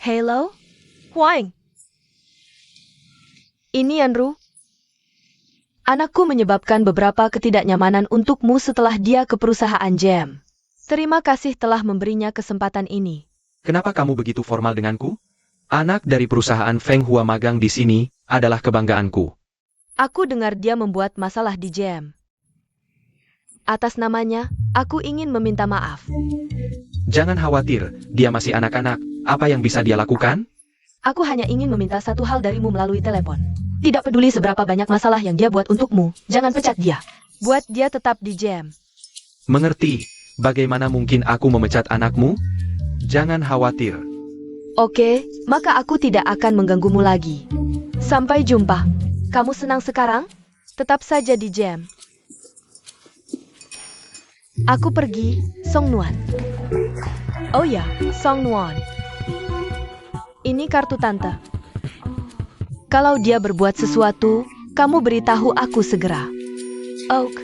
Hello? Huang. Ini Yanru. Anakku menyebabkan beberapa ketidaknyamanan untukmu setelah dia ke perusahaan JM. Terima kasih telah memberinya kesempatan ini. Kenapa kamu begitu formal denganku? Anak dari perusahaan Feng Hua magang di sini adalah kebanggaanku. Aku dengar dia membuat masalah di JM. Atas namanya, aku ingin meminta maaf. Jangan khawatir, dia masih anak-anak. Apa yang bisa dia lakukan? Aku hanya ingin meminta satu hal darimu melalui telepon. Tidak peduli seberapa banyak masalah yang dia buat untukmu, jangan pecat dia. Buat dia tetap di jam. Mengerti? Bagaimana mungkin aku memecat anakmu? Jangan khawatir. Oke, maka aku tidak akan mengganggumu lagi. Sampai jumpa. Kamu senang sekarang? Tetap saja di jam. Aku pergi, Song Nuan. Oh ya, Song Nuan. Ini kartu tante. Kalau dia berbuat sesuatu, kamu beritahu aku segera. Oak.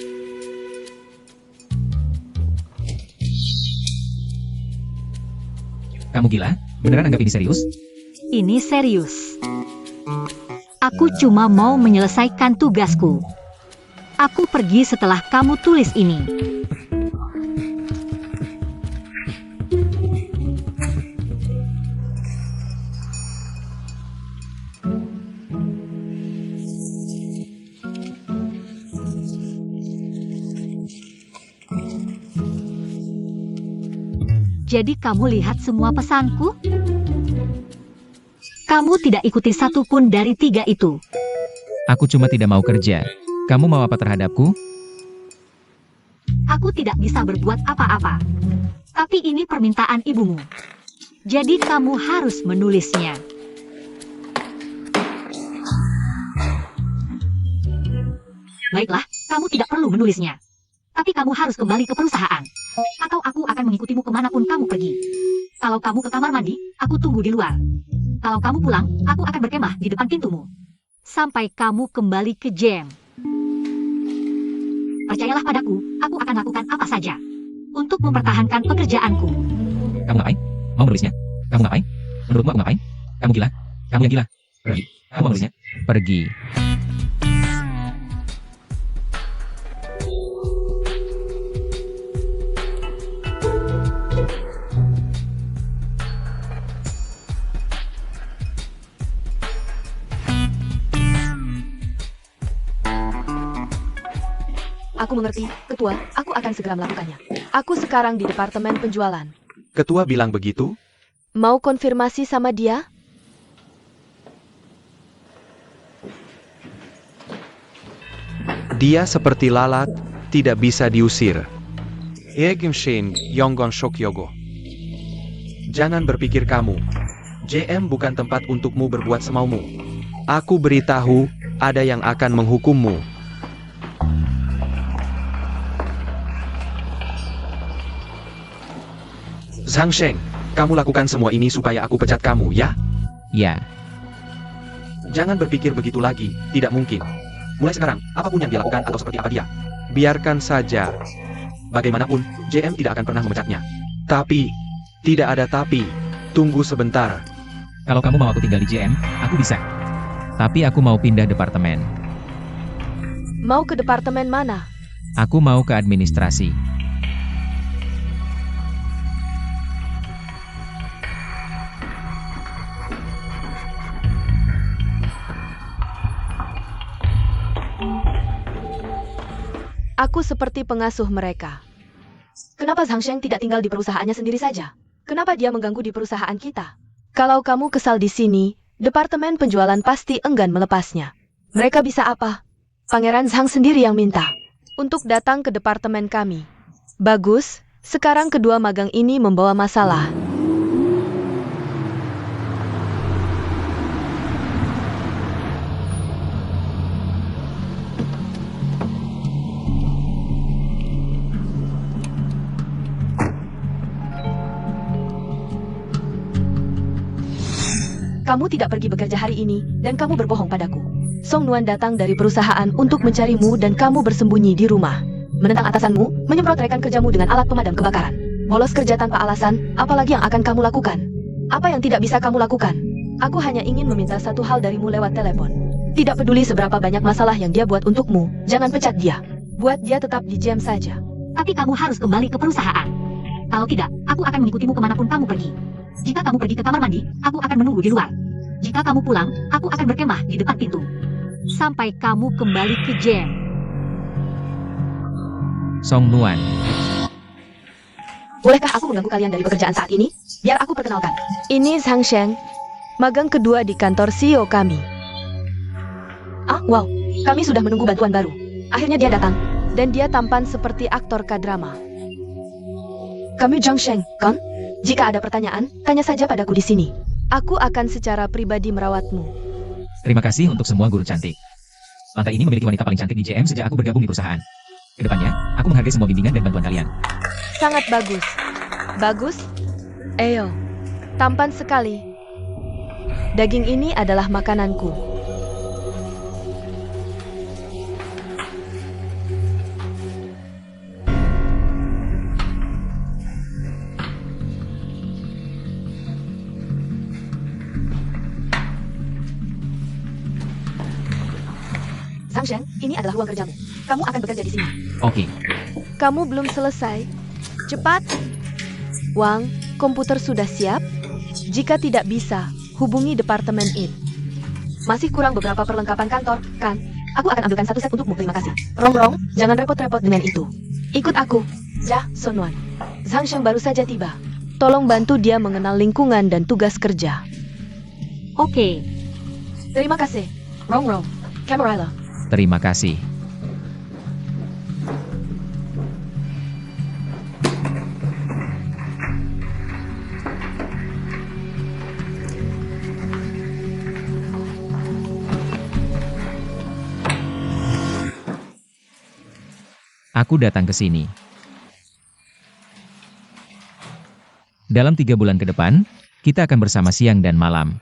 Kamu gila? Beneran anggap ini serius? Ini serius. Aku cuma mau menyelesaikan tugasku. Aku pergi setelah kamu tulis ini. Jadi kamu lihat semua pesanku? Kamu tidak ikuti satu pun dari 3 itu. Aku cuma tidak mau kerja. Kamu mau apa terhadapku? Aku tidak bisa berbuat apa-apa. Tapi ini permintaan ibumu. Jadi kamu harus menulisnya. Baiklah, kamu tidak perlu menulisnya. Tapi kamu harus kembali ke perusahaan. Atau aku akan mengikutimu kemanapun kamu pergi. Kalau kamu ke kamar mandi, aku tunggu di luar. Kalau kamu pulang, aku akan berkemah di depan pintumu. Sampai kamu kembali ke jam. Percayalah padaku, aku akan lakukan apa saja. Untuk mempertahankan pekerjaanku. Kamu ngapain? Mau menulisnya? Kamu ngapain? Menurutmu aku ngapain? Kamu gila? Kamu yang gila? Pergi. Kamu mau menulisnya? Pergi. Aku mengerti, Ketua, aku akan segera melakukannya. Aku sekarang di departemen penjualan. Ketua bilang begitu? Mau konfirmasi sama dia? Dia seperti lalat, tidak bisa diusir. Egim Shin Yonggon Shok Yogo. Jangan berpikir kamu. JM bukan tempat untukmu berbuat semaumu. Aku beritahu, ada yang akan menghukummu. Zhang Sheng, kamu lakukan semua ini supaya aku pecat kamu, ya? Ya, Jangan berpikir begitu lagi, tidak mungkin. Mulai sekarang, apapun yang dia lakukan atau seperti apa dia, biarkan saja. Bagaimanapun, JM tidak akan pernah memecatnya. Tapi, tidak ada tapi. Tunggu sebentar. kalau kamu mau aku tinggal di JM, aku bisa. Tapi aku mau pindah departemen. Mau ke departemen mana? Aku mau ke administrasi. Aku seperti pengasuh mereka. Kenapa Zhang Sheng tidak tinggal di perusahaannya sendiri saja? Kenapa dia mengganggu di perusahaan kita? Kalau kamu kesal di sini, departemen penjualan pasti enggan melepasnya. Mereka bisa apa? Pangeran Zhang sendiri yang minta untuk datang ke departemen kami. Bagus, sekarang kedua magang ini membawa masalah. Kamu tidak pergi bekerja hari ini, dan kamu berbohong padaku. Song Nuan datang dari perusahaan untuk mencarimu dan kamu bersembunyi di rumah. Menentang atasanmu, menyemprot rekan kerjamu dengan alat pemadam kebakaran. Bolos kerja tanpa alasan, apalagi yang akan kamu lakukan? Apa yang tidak bisa kamu lakukan? Aku hanya ingin meminta satu hal darimu lewat telepon. Tidak peduli seberapa banyak masalah yang dia buat untukmu, jangan pecat dia. Buat dia tetap di jam saja. Tapi kamu harus kembali ke perusahaan. Kalau tidak, aku akan mengikutimu kemanapun kamu pergi. Jika kamu pergi ke kamar mandi, aku akan menunggu di luar. Jika kamu pulang, aku akan berkemah di depan pintu. Sampai kamu kembali ke jam. Song Nuan. Bolehkah aku mengganggu kalian dari pekerjaan saat ini? Biar aku perkenalkan. Ini Zhang Sheng, magang kedua di kantor CEO kami. Ah, wow. Kami sudah menunggu bantuan baru. Akhirnya dia datang. Dan dia tampan seperti aktor K-drama. Kamu Zhang Sheng, kan? Jika ada pertanyaan, tanya saja padaku di sini. Aku akan secara pribadi merawatmu. Terima kasih untuk semua guru cantik. Lantai ini memiliki wanita paling cantik di JM sejak aku bergabung di perusahaan. Kedepannya, aku menghargai semua bimbingan dan bantuan kalian. Sangat bagus. Bagus? Eyo. Tampan sekali. Daging ini adalah makananku. Zhang Sheng, ini adalah ruang kerjamu. Kamu akan bekerja di sini. Oke. Kamu belum selesai. Cepat. Wang, komputer sudah siap? Jika tidak bisa, hubungi Departemen IT. Masih kurang beberapa perlengkapan kantor, kan? Aku akan ambilkan satu set untukmu, terima kasih. Rong, jangan repot-repot dengan itu. Ikut aku. Jah, Sonwan. Zhang Sheng baru saja tiba. Tolong bantu dia mengenal lingkungan dan tugas kerja. Oke. Terima kasih. Rong, Camarilla. Terima kasih. Aku datang ke sini. Dalam 3 bulan ke depan, kita akan bersama siang dan malam.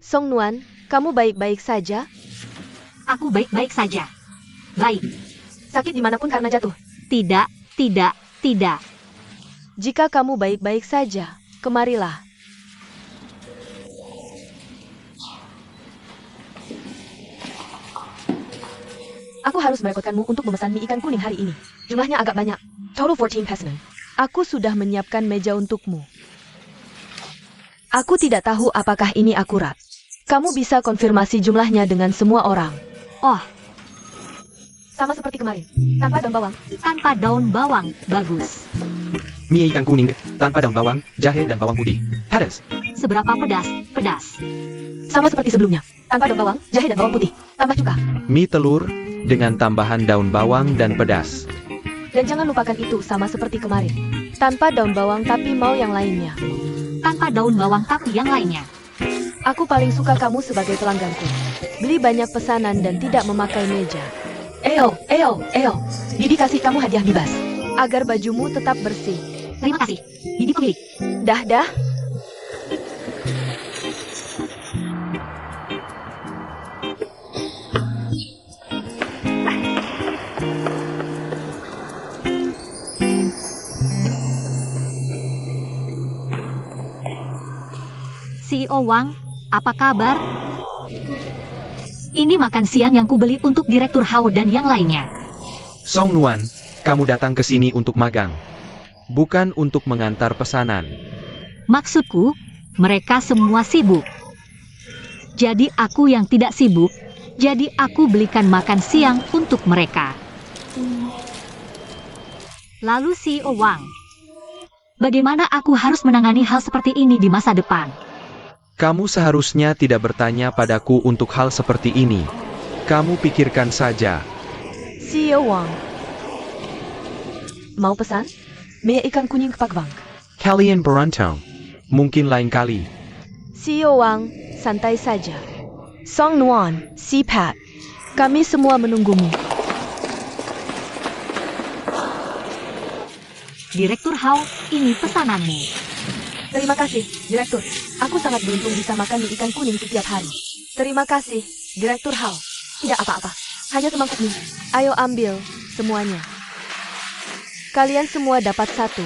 Song Nuan, kamu baik-baik saja? Aku baik-baik saja. Baik. Sakit dimanapun karena jatuh? Tidak. Jika kamu baik-baik saja, kemarilah. Aku harus merepotkanmu untuk memesan mie ikan kuning hari ini. Jumlahnya agak banyak. Total 14 pesenan. Aku sudah menyiapkan meja untukmu. Aku tidak tahu apakah ini akurat. Kamu bisa konfirmasi jumlahnya dengan semua orang. Oh, Sama seperti kemarin. Tanpa daun bawang. tanpa daun bawang. Bagus. Mie ikan kuning, tanpa daun bawang, jahe dan bawang putih. Pedas. Seberapa pedas? Pedas. Sama seperti sebelumnya. Tanpa daun bawang, jahe dan bawang putih. Tambah cuka. Mie telur, dengan tambahan daun bawang dan pedas. Dan jangan lupakan itu sama seperti kemarin. Tanpa daun bawang tapi mau yang lainnya. Tanpa daun bawang tapi yang lainnya. Aku paling suka kamu sebagai pelangganku. Beli banyak pesanan dan tidak memakai meja. Eyo. Bibi kasih kamu hadiah bebas. Agar bajumu tetap bersih. Terima kasih. Bibi pemilik. Dah. CEO Wang, apa kabar? Ini makan siang yang kubeli untuk Direktur Hao dan yang lainnya. Song Nuan, kamu datang ke sini untuk magang. Bukan untuk mengantar pesanan. Maksudku, mereka semua sibuk. Jadi aku yang tidak sibuk, jadi aku belikan makan siang untuk mereka. Lalu CEO Wang, bagaimana aku harus menangani hal seperti ini di masa depan? Kamu seharusnya tidak bertanya padaku untuk hal seperti ini. Kamu pikirkan saja. CEO Wang. Mau pesan? Mie ikan kuning Pak Wang. Kalian beruntung. Mungkin lain kali. CEO Wang, santai saja. Song Nuan, si Pat. Kami semua menunggumu. Direktur Hao, ini pesananmu. Terima kasih, Direktur. Aku sangat beruntung bisa makan mie ikan kuning setiap hari. Terima kasih, Direktur Hao. Tidak apa-apa, hanya semangkuk mie. Ayo ambil, semuanya. Kalian semua dapat satu.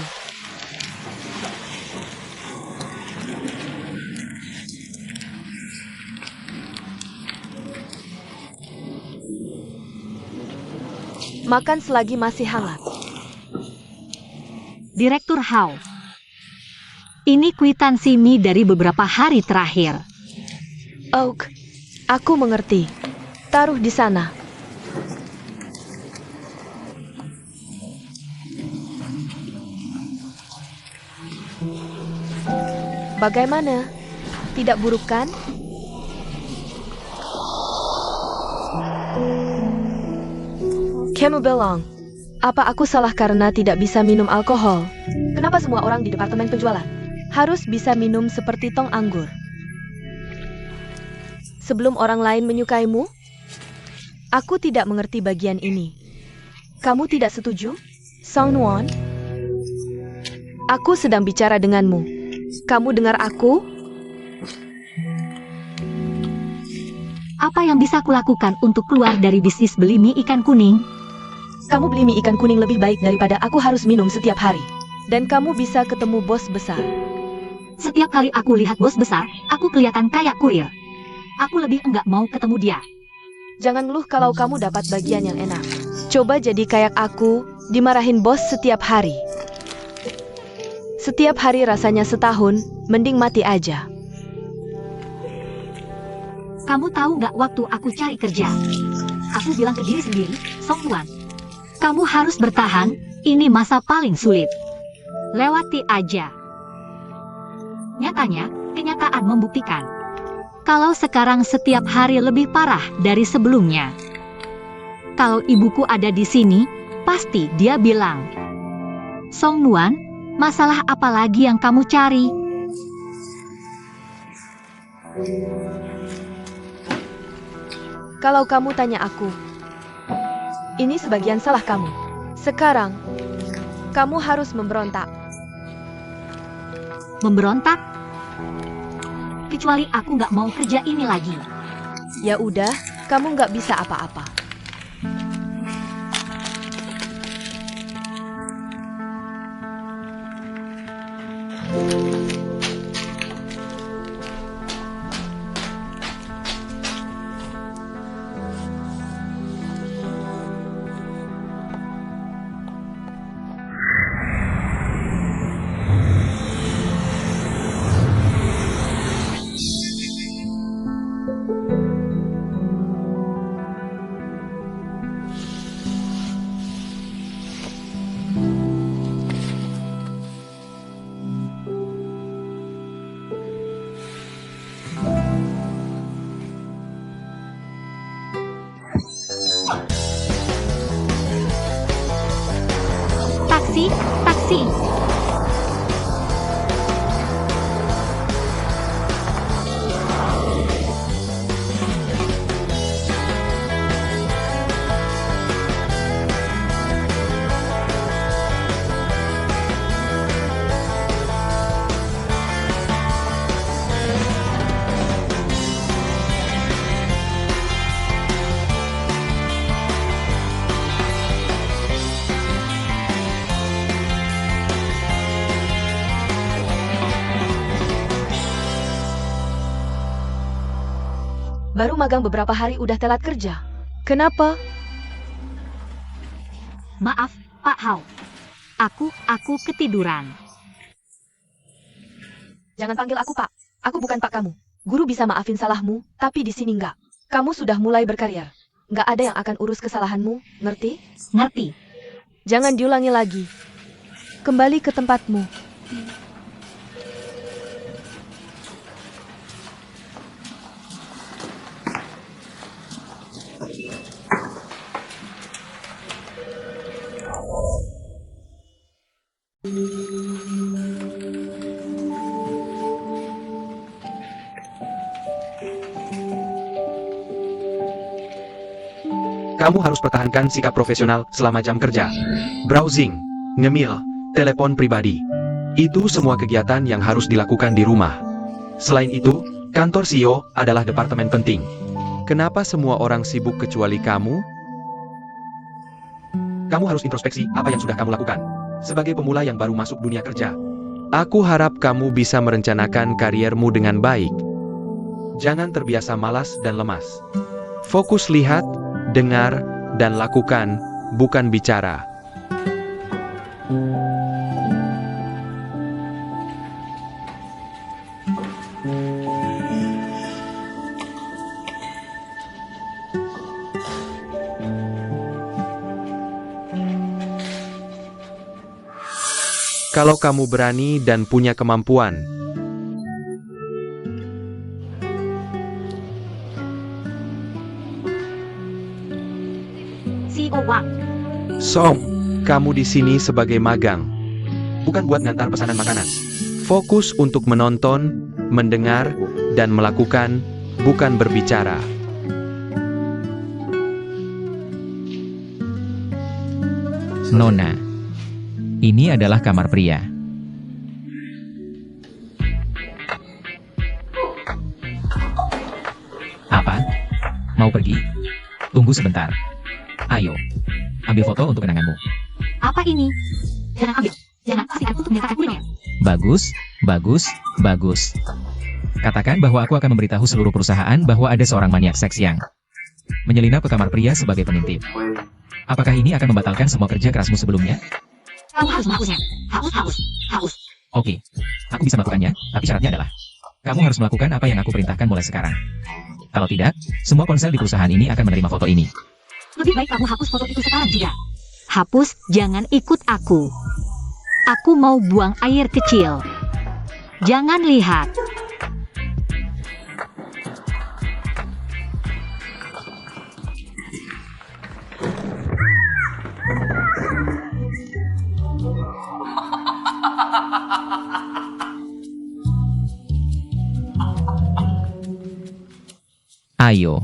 Makan selagi masih hangat. Direktur Hao. Ini kwitansi mie dari beberapa hari terakhir. Oak, aku mengerti. Taruh di sana. Bagaimana? Tidak buruk kan? Kamu bilang, apa aku salah karena tidak bisa minum alkohol? Kenapa semua orang di departemen penjualan harus bisa minum seperti tong anggur? Sebelum orang lain menyukaimu? Aku tidak mengerti bagian ini. Kamu tidak setuju, Song Nuan? Aku sedang bicara denganmu. Kamu dengar aku? Apa yang bisa kulakukan untuk keluar dari bisnis beli mie ikan kuning? Kamu beli mie ikan kuning lebih baik daripada aku harus minum setiap hari. Dan kamu bisa ketemu bos besar. Setiap kali aku lihat bos besar, aku kelihatan kayak kurir. Aku lebih enggak mau ketemu dia. Jangan ngeluh kalau kamu dapat bagian yang enak. Coba jadi kayak aku, dimarahin bos setiap hari. Setiap hari rasanya setahun, mending mati aja. Kamu tahu nggak waktu aku cari kerja? Aku bilang ke diri sendiri, Song Nuan, kamu harus bertahan, ini masa paling sulit. Lewati aja. Nyatanya, kenyataan membuktikan. Kalau sekarang setiap hari lebih parah dari sebelumnya. Kalau ibuku ada di sini, pasti dia bilang, Song Nuan, masalah apa lagi yang kamu cari? Kalau kamu tanya aku, ini sebagian salah kamu. Sekarang, kamu harus memberontak. Memberontak? Kecuali aku nggak mau kerja ini lagi. Ya udah, kamu nggak bisa apa-apa. Taksi, taksi. Baru magang beberapa hari udah telat kerja. Kenapa? Maaf, Pak Hao. Aku ketiduran. Jangan panggil aku Pak. Aku bukan Pak kamu. Guru bisa maafin salahmu, tapi di sini enggak. Kamu sudah mulai berkarir. Nggak ada yang akan urus kesalahanmu, ngerti? Ngerti. Jangan diulangi lagi. Kembali ke tempatmu. Kamu harus pertahankan sikap profesional selama jam kerja. Browsing, ngemil, telepon pribadi. Itu semua kegiatan yang harus dilakukan di rumah. Selain itu, kantor CEO adalah departemen penting. Kenapa semua orang sibuk kecuali kamu? Kamu harus introspeksi apa yang sudah kamu lakukan. Sebagai pemula yang baru masuk dunia kerja, Aku harap kamu bisa merencanakan kariermu dengan baik. jangan terbiasa malas dan lemas. Fokus lihat, dengar, dan lakukan, bukan bicara. Kalau kamu berani dan punya kemampuan, CEO Wang. Song, kamu di sini sebagai magang. Bukan buat ngantar pesanan makanan. Fokus untuk menonton, mendengar, dan melakukan, bukan berbicara. Nona. Ini adalah kamar pria. Apa? Mau pergi? Tunggu sebentar. Ayo. Ambil foto untuk kenanganmu. Apa ini? Jangan ambil. Jangan pastikan untuk menyatakan kuliner. Bagus, bagus, bagus. Katakan bahwa aku akan memberitahu seluruh perusahaan bahwa ada seorang maniak seks yang menyelinap ke kamar pria sebagai pengintip. Apakah ini akan membatalkan semua kerja kerasmu sebelumnya? Kamu harus menghapusnya. Hapus. Oke, aku bisa melakukannya, tapi syaratnya adalah kamu harus melakukan apa yang aku perintahkan mulai sekarang. Kalau tidak, semua ponsel di perusahaan ini akan menerima foto ini. Lebih baik kamu hapus foto itu sekarang juga. Hapus, jangan ikut aku. Aku mau buang air kecil. Jangan lihat. Ayo,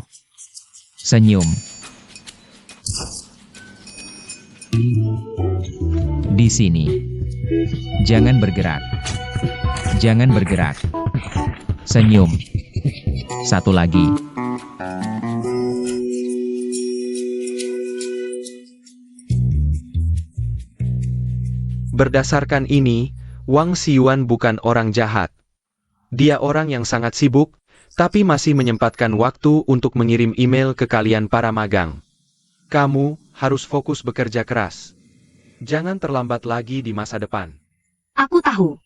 senyum. Di sini. Jangan bergerak. Jangan bergerak. Senyum. Satu lagi. Berdasarkan ini, Wang Xiuan bukan orang jahat. Dia orang yang sangat sibuk, tapi masih menyempatkan waktu untuk mengirim email ke kalian para magang. Kamu harus fokus bekerja keras. Jangan terlambat lagi di masa depan. Aku tahu.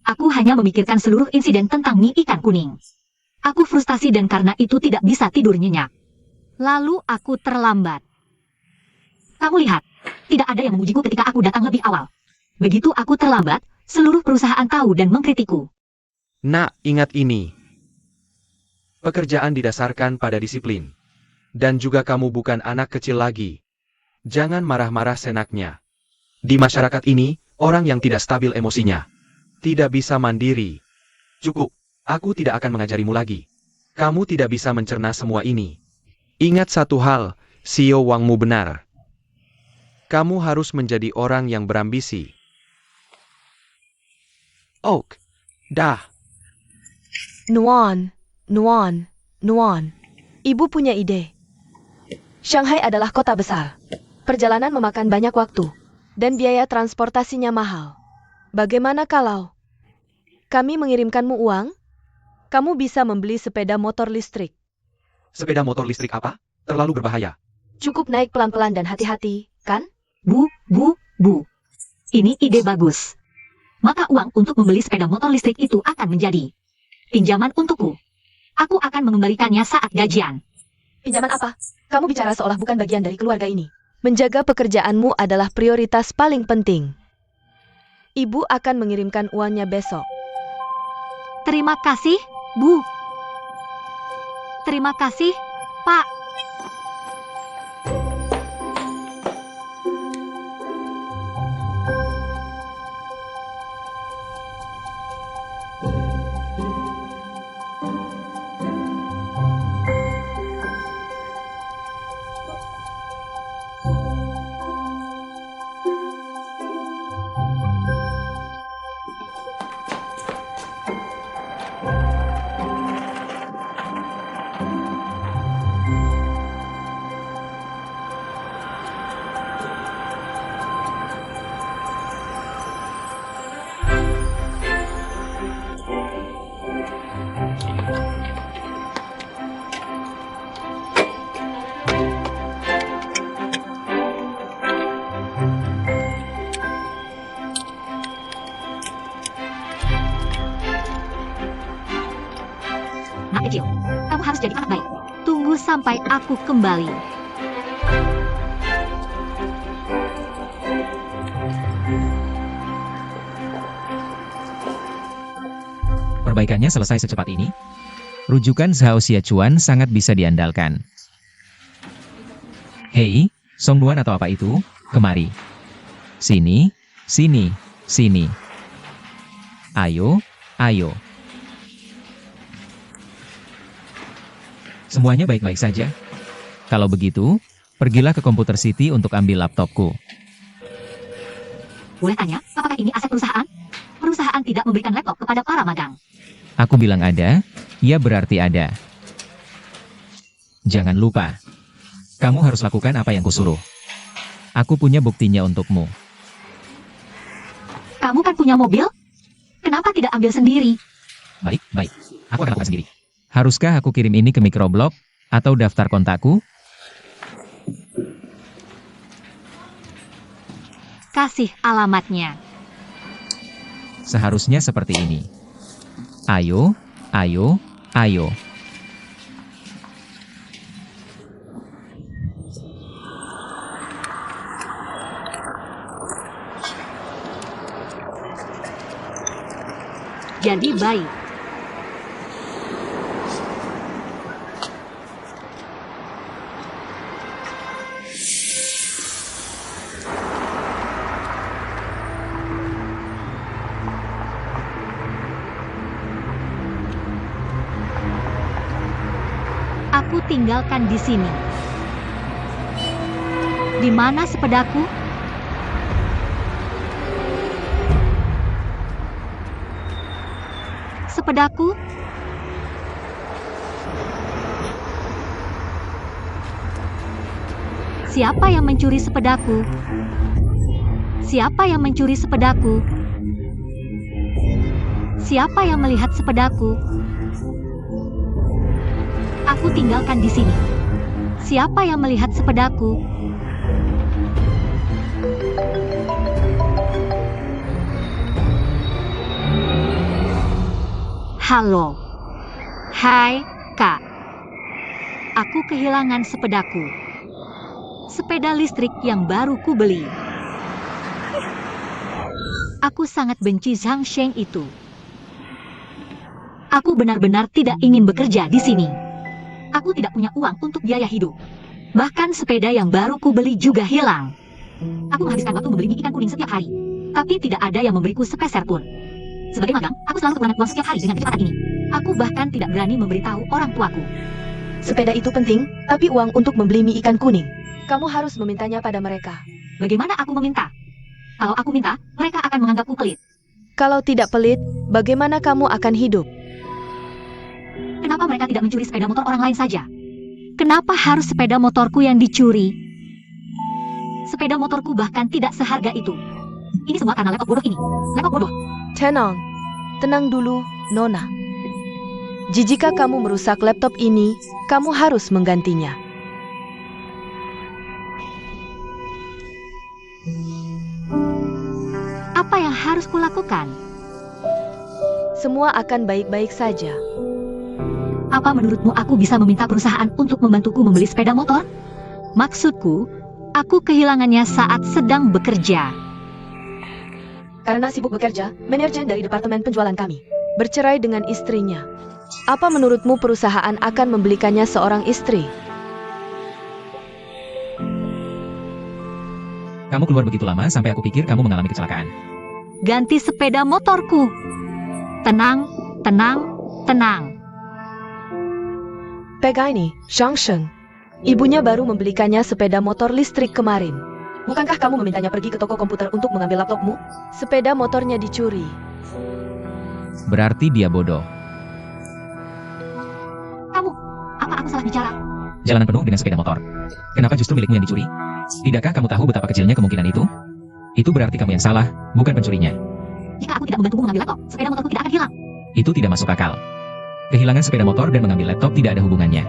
Aku hanya memikirkan seluruh insiden tentang mie ikan kuning. Aku frustasi dan karena itu tidak bisa tidur nyenyak. Lalu aku terlambat. Kamu lihat, tidak ada yang memujiku ketika aku datang lebih awal. Begitu aku terlambat, seluruh perusahaan tahu dan mengkritikku. Nak, ingat ini. Pekerjaan didasarkan pada disiplin. Dan juga kamu bukan anak kecil lagi. Jangan marah-marah senaknya. Di masyarakat ini, orang yang tidak stabil emosinya. Tidak bisa mandiri. Cukup. Aku tidak akan mengajarimu lagi. Kamu tidak bisa mencerna semua ini. Ingat satu hal, CEO Wangmu benar. Kamu harus menjadi orang yang berambisi. Oak. Dah. Nuan. Ibu punya ide. Shanghai adalah kota besar. Perjalanan memakan banyak waktu. Dan biaya transportasinya mahal. Bagaimana kalau kami mengirimkanmu uang? Kamu bisa membeli sepeda motor listrik. Sepeda motor listrik apa? Terlalu berbahaya. Cukup naik pelan-pelan dan hati-hati, kan? Bu. Ini ide bagus. Maka uang untuk membeli sepeda motor listrik itu akan menjadi pinjaman untukku. Aku akan mengembalikannya saat gajian. Pinjaman apa? Kamu bicara seolah bukan bagian dari keluarga ini. Menjaga pekerjaanmu adalah prioritas paling penting. Ibu akan mengirimkan uangnya besok. Terima kasih, Bu. Terima kasih, Pak. Nak kecil, kamu harus jadi anak baik. Tunggu sampai aku kembali. Perbaikannya selesai secepat ini? Rujukan Zhao Xiachuan sangat bisa diandalkan. Hei, Song Nuan atau apa itu? Kemari. Sini, sini, sini. Ayo, ayo. Semuanya baik-baik saja? Kalau begitu, pergilah ke Computer City untuk ambil laptopku. Boleh tanya, apakah ini aset perusahaan? Perusahaan tidak memberikan laptop kepada para magang. Aku bilang ada, ya berarti ada. Jangan lupa, kamu harus lakukan apa yang kusuruh. Aku punya buktinya untukmu. Kamu kan punya mobil? Kenapa tidak ambil sendiri? Baik, baik. Aku akan lakukan sendiri. Haruskah aku kirim ini ke microblog atau daftar kontakku? Kasih alamatnya. Seharusnya seperti ini. Ayo, ayo, ayo. Jadi baik. Aku tinggalkan di sini. Di mana sepedaku? Sepedaku? Siapa yang mencuri sepedaku? Siapa yang mencuri sepedaku? Siapa yang melihat sepedaku? Aku tinggalkan di sini. Siapa yang melihat sepedaku? Halo. Hai, Kak. Aku kehilangan sepedaku. Sepeda listrik yang baru ku beli. Aku sangat benci Zhang Sheng itu. Aku benar-benar tidak ingin bekerja di sini. Aku tidak punya uang untuk biaya hidup. Bahkan sepeda yang baru ku beli juga hilang. Aku menghabiskan waktu membeli mie ikan kuning setiap hari. Tapi tidak ada yang memberiku sepeser pun. Sebagai magang, aku selalu kekurangan uang setiap hari dengan kecepatan ini. Aku bahkan tidak berani memberitahu orang tuaku. Sepeda itu penting, tapi uang untuk membeli mie ikan kuning. Kamu harus memintanya pada mereka. Bagaimana aku meminta? Kalau aku minta, mereka akan menganggapku pelit. Kalau tidak pelit, bagaimana kamu akan hidup? Kenapa mereka tidak mencuri sepeda motor orang lain saja? Kenapa harus sepeda motorku yang dicuri? Sepeda motorku bahkan tidak seharga itu. Ini semua karena laptop bodoh ini. Laptop bodoh. Tenang dulu, Nona. Jika kamu merusak laptop ini, kamu harus menggantinya. Apa yang harus kulakukan? Semua akan baik-baik saja. Apa menurutmu aku bisa meminta perusahaan untuk membantuku membeli sepeda motor? Maksudku, aku kehilangannya saat sedang bekerja. Karena sibuk bekerja, manajer dari departemen penjualan kami bercerai dengan istrinya. Apa menurutmu perusahaan akan membelikannya seorang istri? Kamu keluar begitu lama sampai aku pikir kamu mengalami kecelakaan. Ganti sepeda motorku. Tenang, tenang, tenang. Pegai ini, Zhang Sheng. Ibunya baru membelikannya sepeda motor listrik kemarin. Bukankah kamu memintanya pergi ke toko komputer untuk mengambil laptopmu? Sepeda motornya dicuri. Berarti dia bodoh. Kamu, apa aku salah bicara? Jalanan penuh dengan sepeda motor. Kenapa justru milikmu yang dicuri? Tidakkah kamu tahu betapa kecilnya kemungkinan itu? Itu berarti kamu yang salah, bukan pencurinya. Jika aku tidak membantumu mengambil laptop, sepeda motorku tidak akan hilang. Itu tidak masuk akal. Kehilangan sepeda motor dan mengambil laptop tidak ada hubungannya.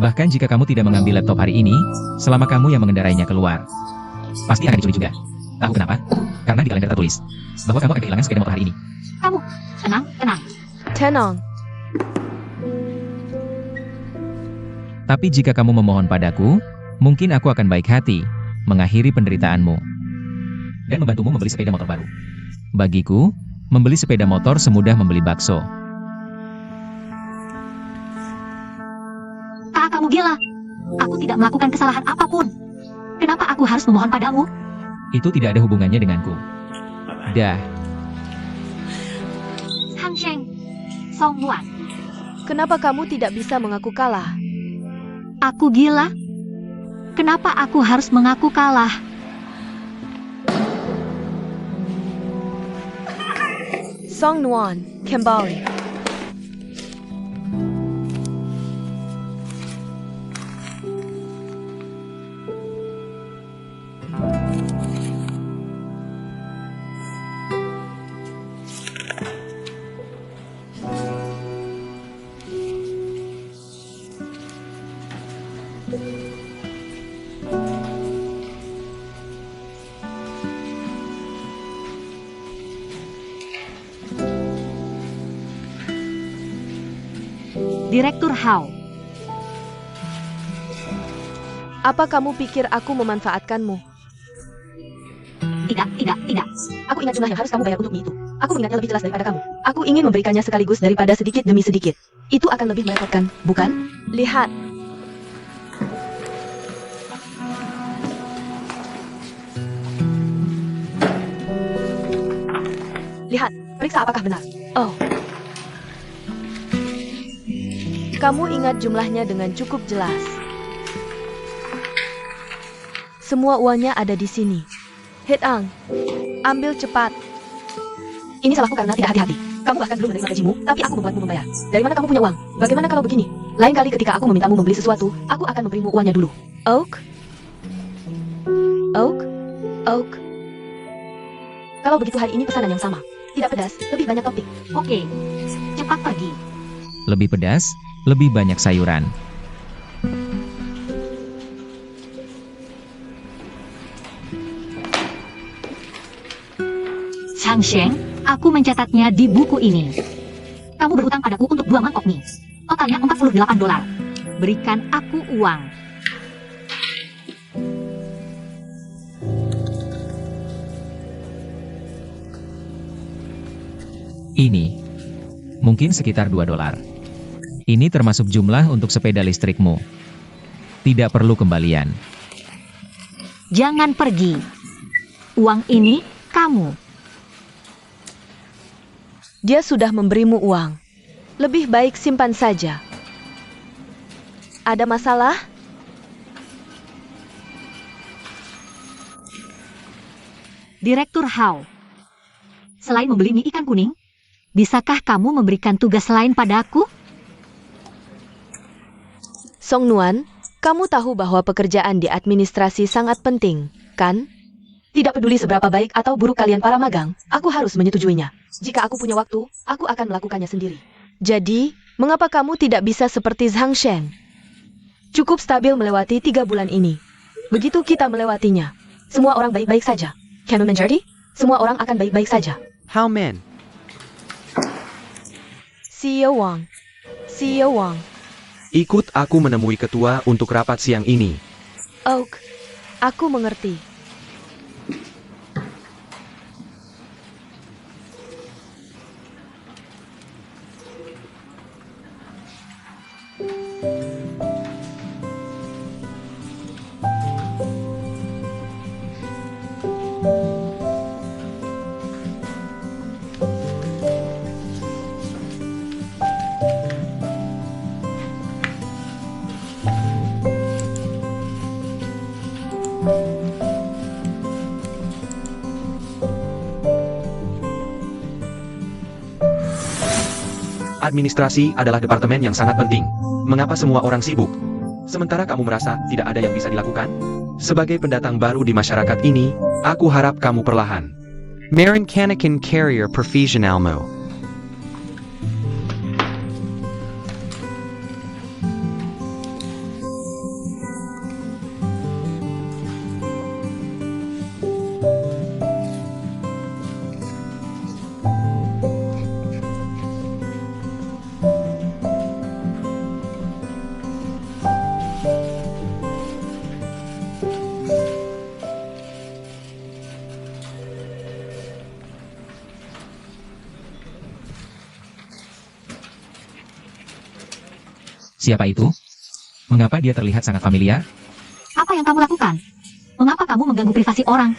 Bahkan jika kamu tidak mengambil laptop hari ini, selama kamu yang mengendarainya keluar, pasti akan dicuri juga. Tahu kenapa? Karena di kalender tertulis bahwa kamu akan kehilangan sepeda motor hari ini. Kamu, tenang, tenang. Tenang. Tapi jika kamu memohon padaku, mungkin aku akan baik hati, mengakhiri penderitaanmu, dan membantumu membeli sepeda motor baru. Bagiku, membeli sepeda motor semudah membeli bakso. Kakak kamu gila. Aku tidak melakukan kesalahan apapun. Kenapa aku harus memohon padamu? Itu tidak ada hubungannya denganku. Dah, Hang Sheng, Song Nuan, Kenapa kamu tidak bisa mengaku kalah? aku gila? Kenapa aku harus mengaku kalah? Song Nuan, kembali. Direktur Hao, Apa kamu pikir aku memanfaatkanmu? tidak. Aku ingat jumlah yang harus kamu bayar untuk mie itu. Aku ingatnya lebih jelas daripada kamu. Aku ingin memberikannya sekaligus daripada sedikit demi sedikit. Itu akan lebih merepotkan, bukan? Lihat. Lihat, periksa apakah benar. Oh. Kamu ingat jumlahnya dengan cukup jelas. Semua uangnya ada di sini. Ang, ambil cepat. Ini salahku karena tidak hati-hati. Kamu bahkan belum menerima gajimu, tapi aku membuatmu membayar. Dari mana kamu punya uang? Bagaimana kalau begini? Lain kali ketika aku memintamu membeli sesuatu, aku akan memberimu uangnya dulu. Oak? Kalau begitu hari ini pesanan yang sama. Tidak pedas, lebih banyak topik. Oke, cepat pergi. lebih pedas, lebih banyak sayuran. Hang Sheng, aku mencatatnya di buku ini. Kamu berhutang padaku untuk 2 mangkok mie. Totalnya $48. Berikan aku uang. Ini mungkin sekitar $2. Ini termasuk jumlah untuk sepeda listrikmu. Tidak perlu kembalian. Jangan pergi. Uang ini kamu. Dia sudah memberimu uang. Lebih baik simpan saja. Ada masalah? Direktur Hao. Selain membeli mie ikan kuning, bisakah kamu memberikan tugas lain padaku? Song Nuan, kamu tahu bahwa pekerjaan di administrasi sangat penting, kan? Tidak peduli seberapa baik atau buruk kalian para magang, aku harus menyetujuinya. Jika aku punya waktu, aku akan melakukannya sendiri. Jadi, mengapa kamu tidak bisa seperti Zhang Shen? Cukup stabil melewati 3 bulan ini. Begitu kita melewatinya, semua orang baik-baik saja. Can you menjadi? Semua orang akan baik-baik saja. How man? CEO Wang. Ikut aku menemui ketua untuk rapat siang ini. Oak, aku mengerti. Administrasi adalah departemen yang sangat penting. Mengapa semua orang sibuk? Sementara kamu merasa tidak ada yang bisa dilakukan? Sebagai pendatang baru di masyarakat ini, aku harap kamu perlahan. Marin Kanakin Carrier Professionalmo. Siapa itu? Mengapa dia terlihat sangat familiar? Apa yang kamu lakukan? Mengapa kamu mengganggu privasi orang?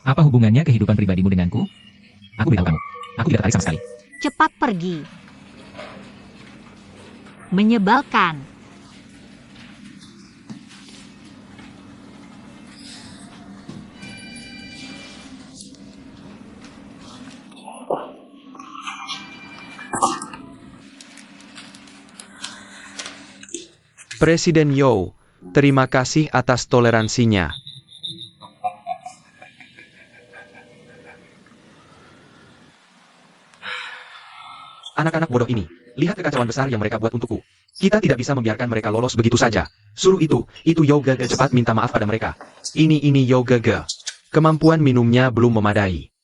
Apa hubungannya kehidupan pribadimu denganku? Aku beritahu kamu. Aku tidak tertarik sama sekali. Cepat pergi. Menyebalkan. Presiden Yao, terima kasih atas toleransinya. Anak-anak bodoh ini, lihat kekacauan besar yang mereka buat untukku. Kita tidak bisa membiarkan mereka lolos begitu saja. Suruh itu Yao Gege cepat minta maaf pada mereka. Ini Yao Gege. Kemampuan minumnya belum memadai.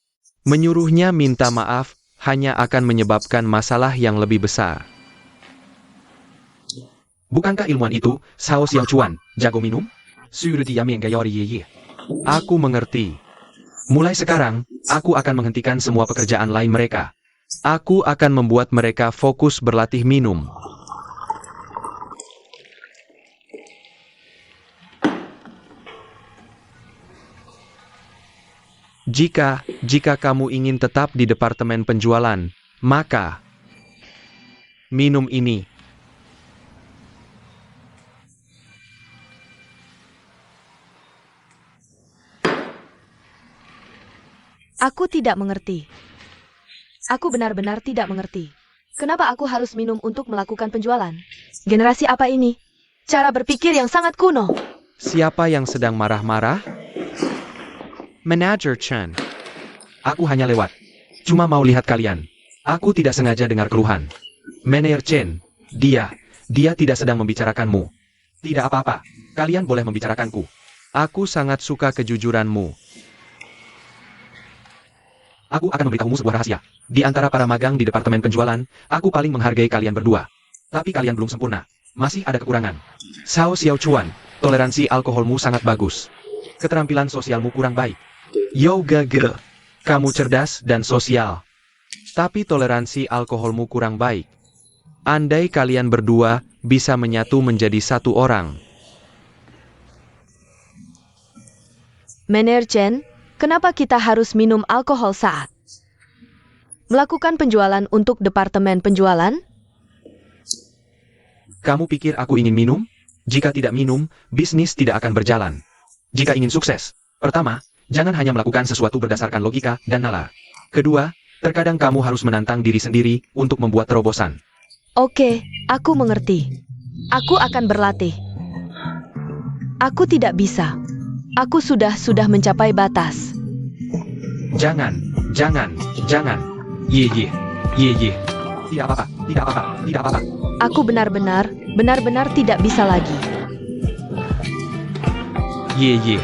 Menyuruhnya minta maaf hanya akan menyebabkan masalah yang lebih besar. Bukankah ilmuwan itu, Sao Xiao Chuan, jago minum? Suruh dia menggayori ye. Aku mengerti. Mulai sekarang, aku akan menghentikan semua pekerjaan lain mereka. Aku akan membuat mereka fokus berlatih minum. Jika kamu ingin tetap di departemen penjualan, maka minum ini. Aku tidak mengerti. Aku benar-benar tidak mengerti. Kenapa aku harus minum untuk melakukan penjualan? Generasi apa ini? Cara berpikir yang sangat kuno. Siapa yang sedang marah-marah? Manager Chen. Aku hanya lewat. Cuma mau lihat kalian. Aku tidak sengaja dengar keluhan. Manager Chen, dia tidak sedang membicarakanmu. Tidak apa-apa, kalian boleh membicarakanku. Aku sangat suka kejujuranmu. Aku akan memberitahumu sebuah rahasia. Di antara para magang di departemen penjualan, aku paling menghargai kalian berdua. Tapi kalian belum sempurna. Masih ada kekurangan. Sao Xiao Chuan, toleransi alkoholmu sangat bagus. Keterampilan sosialmu kurang baik. Yao Gege, kamu cerdas dan sosial. Tapi toleransi alkoholmu kurang baik. Andai kalian berdua bisa menyatu menjadi satu orang. Manager Chen, kenapa kita harus minum alkohol saat melakukan penjualan untuk departemen penjualan? Kamu pikir aku ingin minum? Jika tidak minum, bisnis tidak akan berjalan. Jika ingin sukses, pertama, jangan hanya melakukan sesuatu berdasarkan logika dan nalar. Kedua, terkadang kamu harus menantang diri sendiri untuk membuat terobosan. Oke, aku mengerti. Aku akan berlatih. Aku tidak bisa. Aku sudah mencapai batas. Jangan. Ye. Tidak apa-apa. Aku benar-benar tidak bisa lagi. Ye.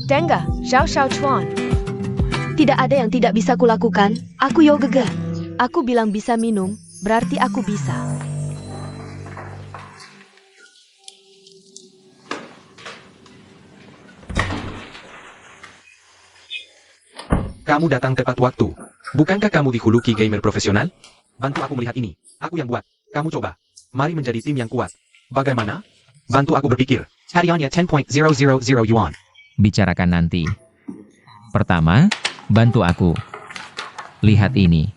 Denga, Xiao Chuan. Tidak ada yang tidak bisa kulakukan. Aku Yao Gege. Aku bilang bisa minum, berarti aku bisa. Kamu datang tepat waktu. Bukankah kamu dihuluki gamer profesional? Bantu aku melihat ini. Aku yang buat. Kamu coba. Mari menjadi tim yang kuat. Bagaimana? Bantu aku berpikir. Hadiahnya 10.000 yuan. Bicarakan nanti. Pertama, bantu aku. Lihat ini.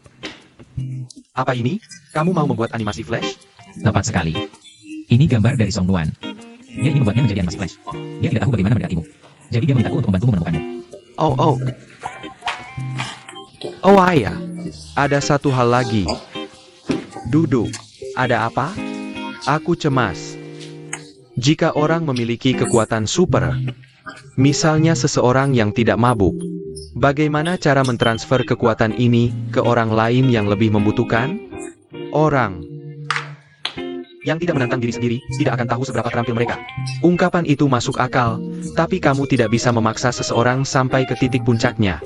Apa ini? Kamu mau membuat animasi flash? Tepat sekali. Ini gambar dari Song Nuan. Dia ingin membuatnya menjadi animasi flash. Dia tidak tahu bagaimana mendekatimu. Jadi dia memintaku untuk membantumu menemukannya. Oh ayah, ada satu hal lagi. Duduk, ada apa? Aku cemas. Jika orang memiliki kekuatan super, misalnya seseorang yang tidak mabuk, bagaimana cara mentransfer kekuatan ini ke orang lain yang lebih membutuhkan? Orang yang tidak menantang diri sendiri, tidak akan tahu seberapa terampil mereka. Ungkapan itu masuk akal, tapi kamu tidak bisa memaksa seseorang sampai ke titik puncaknya.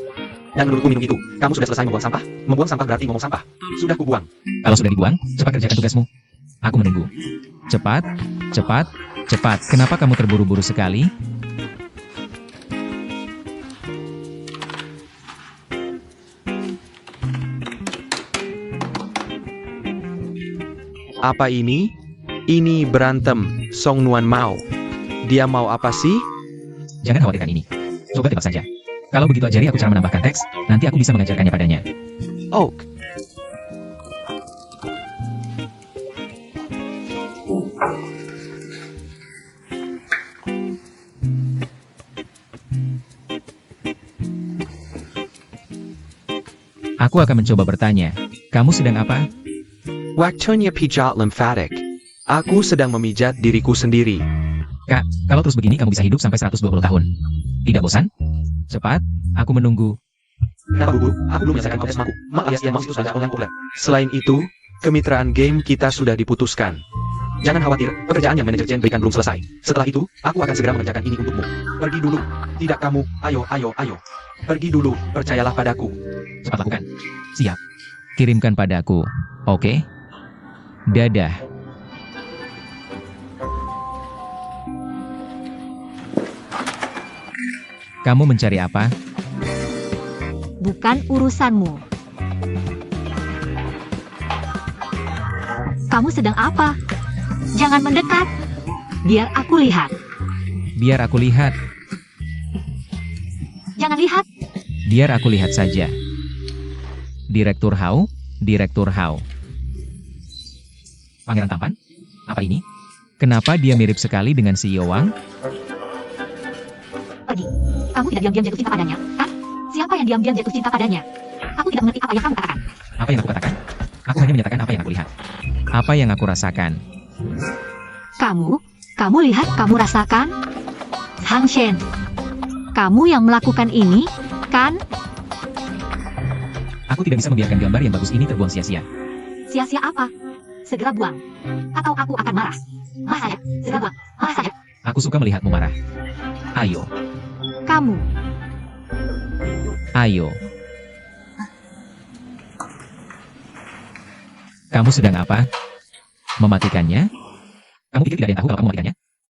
Dan menurutku minum itu, kamu sudah selesai membuang sampah. Membuang sampah berarti ngomong sampah. Sudah kubuang. Kalau sudah dibuang, cepat kerjakan tugasmu. Aku menunggu. Cepat. Kenapa kamu terburu-buru sekali? Apa ini? Ini berantem, Song Nuan mau. Dia mau apa sih? Jangan khawatirkan ini. Coba tebak saja. Kalau begitu ajari aku cara menambahkan teks, nanti aku bisa mengajarkannya padanya. Oak. Aku akan mencoba bertanya, kamu sedang apa? Waktunya pijat lymphatic. Aku sedang memijat diriku sendiri. Kak, kalau terus begini kamu bisa hidup sampai 120 tahun. Tidak bosan? Cepat, aku menunggu. Kenapa Bu? Aku belum menyelesaikan kontes maku. Mak alias Ian Mouse itu sudah online populer. Selain itu, kemitraan game kita sudah diputuskan. Jangan khawatir, pekerjaan yang manajer Jen berikan belum selesai. Setelah itu, aku akan segera mengerjakan ini untukmu. Pergi dulu. Tidak kamu. Ayo, ayo, ayo. Pergi dulu. Percayalah padaku. Cepat lakukan. Siap. Kirimkan padaku. Oke? Dadah. Kamu mencari apa? Bukan urusanmu. Kamu sedang apa? Jangan mendekat. Biar aku lihat. Biar aku lihat. Jangan lihat. Biar aku lihat saja. Direktur Hao? Direktur Hao. Pangeran tampan? Apa ini? Kenapa dia mirip sekali dengan CEO Wang? Pergi. Kamu tidak diam-diam jatuh cinta padanya, kan? Siapa yang diam-diam jatuh cinta padanya? Aku tidak mengerti apa yang kamu katakan. Apa yang aku katakan? Aku hanya menyatakan apa yang aku lihat. Apa yang aku rasakan? Kamu lihat, kamu rasakan? Hang Shen, kamu yang melakukan ini, kan? Aku tidak bisa membiarkan gambar yang bagus ini terbuang sia-sia. Sia-sia apa? Segera buang. Atau aku akan marah. Marah saja, segera buang. Marah saja. Aku suka melihatmu marah. Ayo, Kamu, ayo. Kamu sedang apa? Mematikannya? Kamu pikir tidak ada yang tahu kalau kamu mematikannya?